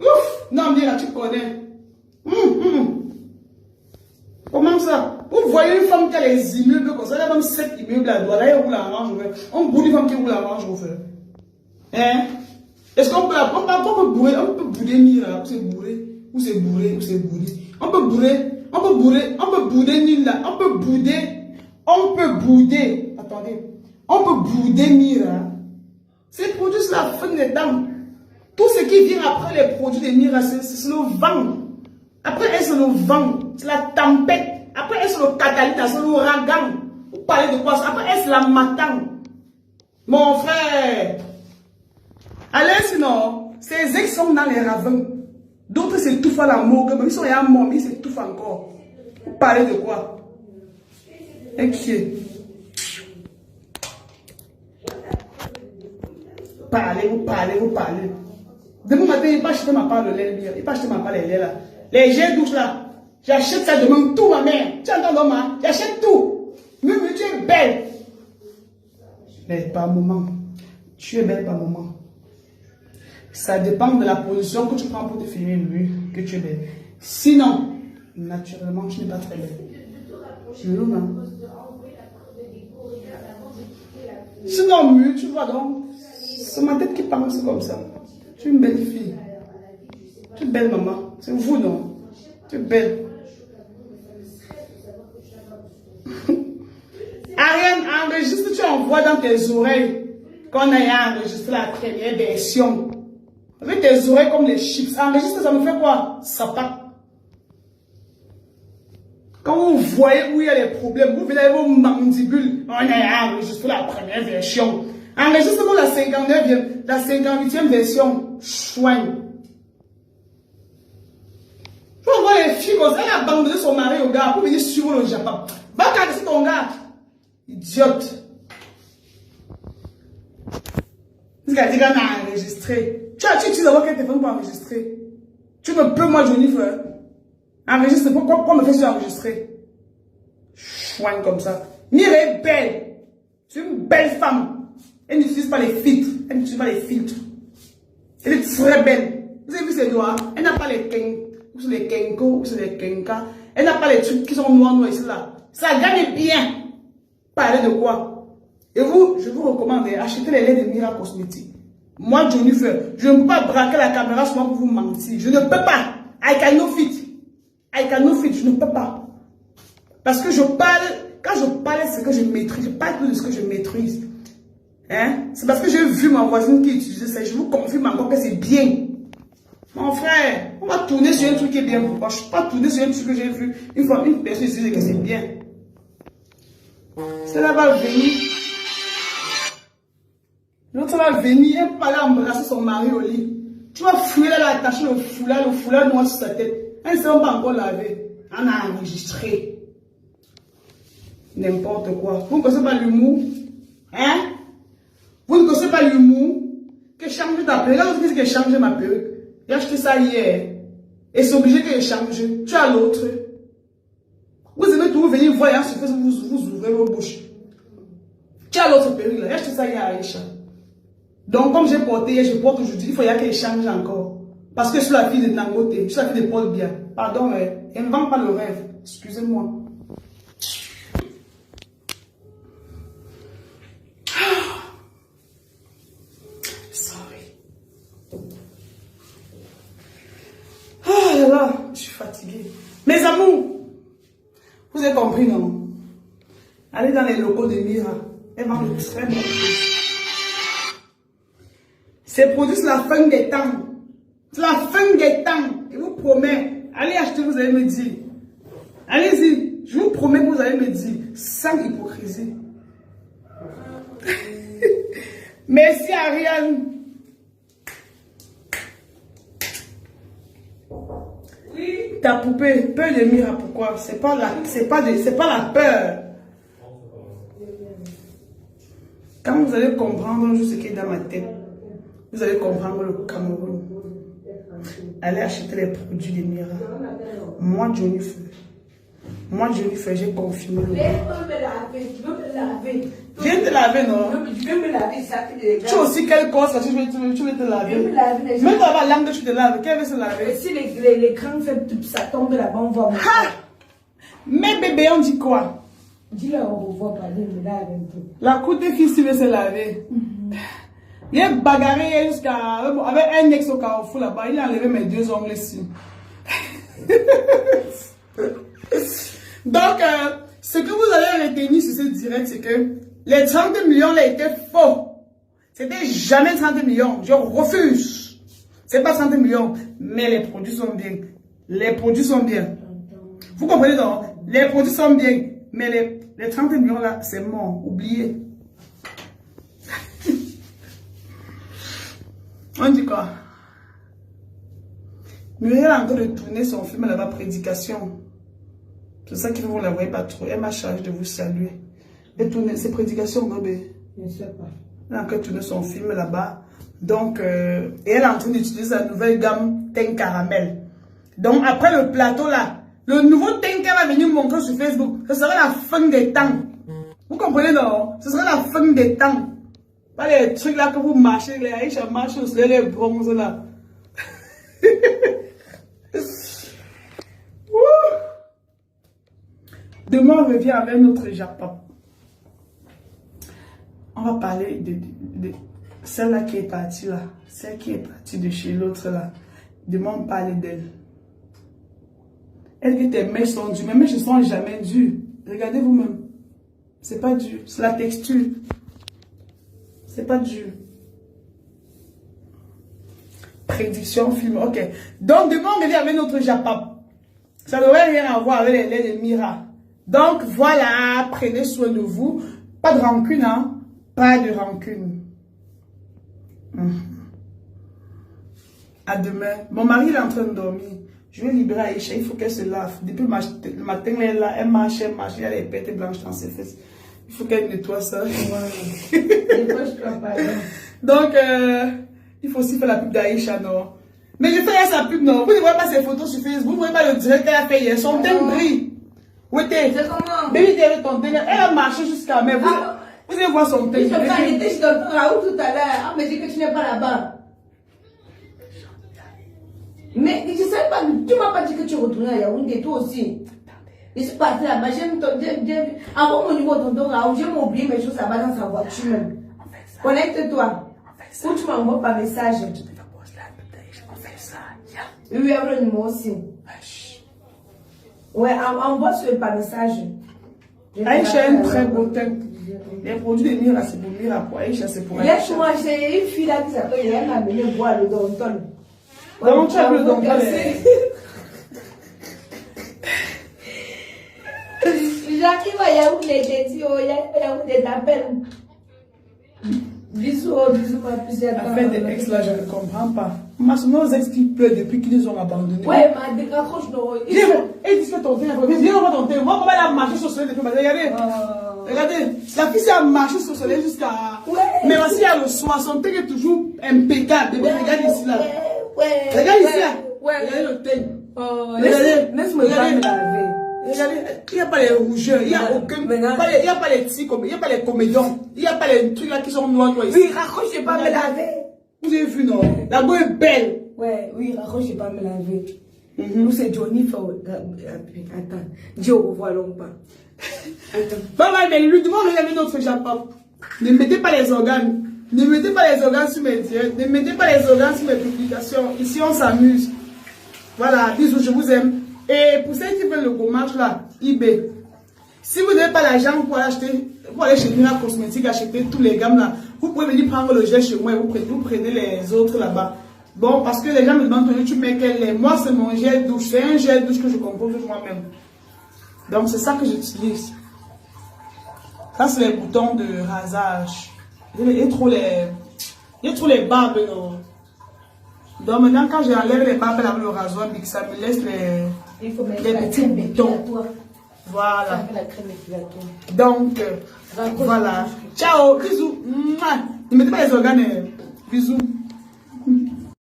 Ouf! Non, Mira, tu connais. Comment ça? Vous voyez une femme qui a les immeubles comme ça, elle a même 7 immeubles à droite, là, on la range au fait. On boule une femme qui roule la range au fait. Hein? Est-ce qu'on peut bourrer, on peut bouder Mira, ou c'est bourré, ou c'est bourré, ou c'est bourré. On peut bouder Nila, on peut bouder, attendez, on peut bouder Mira. Ces produits, c'est la fin des temps. Tout ce qui vient après les produits de Mira, c'est le vent. Après, c'est le vent, c'est la tempête. Après, c'est le catalyte, c'est l'ouragan. Vous parlez de quoi? Après, c'est la matane. Mon frère. Allez, sinon, ces ex sont dans les ravins. D'autres s'étouffent à la morgue. Même ils sont à mort, mais ils s'étouffent encore. Vous parlez de quoi? Inquiet. Vous parlez. Demain matin, il va acheter ma part de lait. Il va acheter ma part de lait là. Les gels douches là. J'achète ça demain tout, ma mère. Tu entends, maman? J'achète tout. Même tu es belle. Mais par moment. Tu es belle par moment. Ça dépend de la position que tu prends pour te filmer mieux que tu es belle. Sinon, naturellement, tu n'es pas très belle. Sinon, mieux, tu vois donc. C'est ma tête qui pense comme ça. Tu es une belle fille. Tu es belle, maman. C'est vous, non? Tu es belle. Ariane, enregistre, tu envoies dans tes oreilles qu'on a enregistré la première version. Avec tes oreilles comme les chips. Enregistre, ça me fait quoi? Ça part. Quand vous voyez où il y a les problèmes, vous venez avec vos mandibules. On a enregistré la première version. Enregistre-moi la 59e, la 58e version. Chouin. Je vois les filles comme ça, elle a abandonné son mari au gars pour venir suivre le Japon. Va casser ton gars. Idiote. Parce qu'elle dit qu'elle a enregistré. Tu utilises d'abord quel téléphone pour enregistrer. Tu me peux, moi, Jennifer. Enregistre. Pourquoi me fais-tu enregistrer? Chouin comme ça. Mireille est belle. Tu es une belle femme. Elle n'utilise pas les filtres. Elle n'utilise pas les filtres. Elle est très belle. Vous avez vu ses doigts? Elle n'a pas les kenko, ou les kenka. Elle n'a pas les trucs qui sont noirs ici là. Ça gagne bien. Parlez de quoi? Et vous, je vous recommande d'acheter les laits de Mira Cosmétiques. Moi, Jennifer, je ne peux pas braquer la caméra sur moi pour vous mentir. Je ne peux pas. I cannot fit. I cannot fit. Je ne peux pas. Parce que je parle, quand je parle, c'est ce que je maîtrise. Je parle plus de ce que je maîtrise. Hein? C'est parce que j'ai vu ma voisine qui utilisait ça. Je vous confirme encore que c'est bien. Mon frère, on va tourner sur un truc qui est bien. Je ne vais pas tourner sur un truc que j'ai vu. Une fois, une personne disait que c'est bien. Cela va venir. L'autre va venir, elle va aller embrasser son mari au lit. Tu vas fouiller là, attacher le foulard noir sur sa tête. Elle ne s'est pas encore lavé. On a enregistré. N'importe quoi. Vous ne connaissez pas l'humour? Hein? Vous ne connaissez pas l'humour? Que change ta perruque. Là, vous dites que change ma perruque. J'ai acheté ça hier. Et c'est obligé que je change. Tu as l'autre. Vous aimez tout venir voir sur Facebook, vous ouvrez vos bouches. Tu as l'autre perruque là. J'ai acheté ça hier à Aïcha. Donc, comme j'ai porté hier, je porte aujourd'hui. Il faut que je change encore. Parce que je suis la fille de Dangote. Je suis la fille de Paul Biya. Pardon, elle ne vend pas le rêve. Excusez-moi. Sorry. Ah là là, je suis fatiguée. Mes amours, vous avez compris, non? Allez dans les locaux de Mira. Elle vend de très bonnes choses. Ces produits, c'est la fin des temps. C'est la fin des temps. Je vous promets. Allez acheter, vous allez me dire. Allez-y. Je vous promets que vous allez me dire. Sans hypocrisie. Merci Ariane. Oui. Ta poupée, peur de Mira, pourquoi? C'est pas la peur. Quand vous allez comprendre ce qui est dans ma tête, vous allez comprendre le Cameroun. Allez acheter les produits de Mira. Moi, Jennifer, j'ai confirmé le Je viens te laver, non? Je vais me laver, ça fait des gars. Tu as aussi quel corps, ça, tu veux te laver? Je vais me laver. Même dans la langue, tu te laves. Qui veut se laver? Si l'écran fait tout ça tombe là-bas, on va. Mais bébé, on dit quoi? Dis-leur au revoir, parler, me lave un peu. La cour de fils, tu veut se laver. Il est bagarré jusqu'à. Avec un ex au carrefour là-bas, il a enlevé mes 2 ongles ici. Donc, ce que vous allez retenir sur ce direct, c'est que les 30 millions là étaient faux. C'était jamais 30 millions. Je refuse. C'est pas 30 millions. Mais les produits sont bien. Les produits sont bien. Vous comprenez donc? Les produits sont bien. Mais les 30 millions là, c'est mort. Oubliez. On dit quoi? Muriel est en train de tourner son film là-bas, Prédication. C'est ça que vous ne la voyez pas trop. Elle m'a chargé de vous saluer. Elle tourne ses prédications, bébé. Je ne sais pas. Elle est en train de tourner son film là-bas. Donc, et elle est en train d'utiliser sa nouvelle gamme Teint Caramel. Donc, après le plateau là, le nouveau teint qu'elle va venir montrer sur Facebook, ce sera la fin des temps. Vous comprenez, non? Ce sera la fin des temps. Pas les trucs là que vous marchez, les Aïcha marchent, les bronzes là. Demain, on revient avec notre Japon. On va parler de celle-là qui est partie là. Celle qui est partie de chez l'autre là. Demain, on parle d'elle. Est-ce que tes mèches sont dures? Mes mèches ne sont jamais dures. Regardez vous-même. C'est pas dur. C'est la texture. C'est pas dur. Prédiction, film. Ok. Donc, demain, on revient avec notre Japon. Ça n'aurait rien à voir avec les laits de Mira. Donc, voilà. Prenez soin de vous. Pas de rancune, hein. Pas de rancune. À demain. Mon mari il est en train de dormir. Je vais libérer Aïcha. Il faut qu'elle se lave. Depuis le matin, elle est là. Elle marche. Elle a les pètes blanches dans ses fesses. Il faut qu'elle nettoie ça. Donc, il faut aussi faire la pub d'Aïcha, non? Mais je fais sa pub, non? Vous ne voyez pas ses photos sur Facebook. Vous ne voyez pas le direct qu'elle a fait hier. Son teint brille. Oui, t'es. C'est comment? Baby, t'es ton teint. Elle a marché jusqu'à. Mais vous allez voir son teint. J'étais chez Dr. Raoult tout à l'heure. On me dit que tu n'es pas là-bas. Mais je ne sais pas, tu ne m'as pas dit que tu retournais à Yaoundé, toi aussi. Je suis partie là-bas, avant mon niveau de Dr. Raoult, j'ai oublié mes choses là-bas dans sa voiture même. Connecte-toi. Ou tu m'envoies par message. On fait ça. Oui, avec le numéro aussi. Ouais, envoie par message. Aïcha a un très beau teint. Les produits de Mira, c'est pour Mira. Pour Aïcha, c'est pour Aïcha. Laisse-moi, j'ai une fille là qui s'appelle Yann a amené boire le Danton. Comment tu as le Danton? J'arrive à Yaoundé, j'ai dit, oh, Yaoundé t'appelle. Bisous, bisous, ma plusieurs temps. L'affaire des ex là, je ne comprends pas. Ma nos ex qui pleurent depuis qu'ils nous ont abandonnés. Ouais, ma décroche, non. Et dis que ton teint, viens, on va ton teint. Moi, comment elle a marché sur le soleil depuis. Regardez. Regardez. La fille, a marché sur le soleil jusqu'à. Ouais. Mais voici, il y a le soir. Son teint est toujours impeccable. Regarde ici, là. Ouais. Regarde ici, là. Regardez le teint. Regardez. Laisse-moi me laver. Regardez, il n'y a pas les rougeurs, il n'y a aucun. Il n'y a pas les petits, il n'y a pas les comédiens, il n'y a pas les trucs là qui sont noirs ici. Oui, raccroche, je ne vais pas me laver. Vous avez vu, non? La go est belle. Ouais, oui, raccroche, je ne vais pas me laver. Nous, c'est Johnny. Attends, dis au revoir, pas. Attends. Mais lui demande de regarder notre Japon. Ne mettez pas les organes. Ne mettez pas les organes sur mes directs. Ne mettez pas les organes sur mes publications. Ici, on s'amuse. Voilà, bisous, je vous aime. Et pour ceux qui veulent le gommage là, eBay. Si vous n'avez pas l'argent pour acheter, pour aller chez Mira Cosmétique, acheter tous les gammes là, vous pouvez venir prendre le gel chez moi et vous prenez les autres là-bas. Bon, parce que les gens me demandent, tu mets quel lait? Moi, c'est mon gel douche. C'est un gel douche que je compose moi-même. Donc, c'est ça que j'utilise. Ça, c'est les boutons de rasage. Il y a trop les barbes, non? Donc, maintenant, quand j'enlève les barbes avec le rasoir, ça me laisse les petits boutons. Voilà. Donc, voilà. Ciao, bisous. Ne mettez pas les organes. Bisous.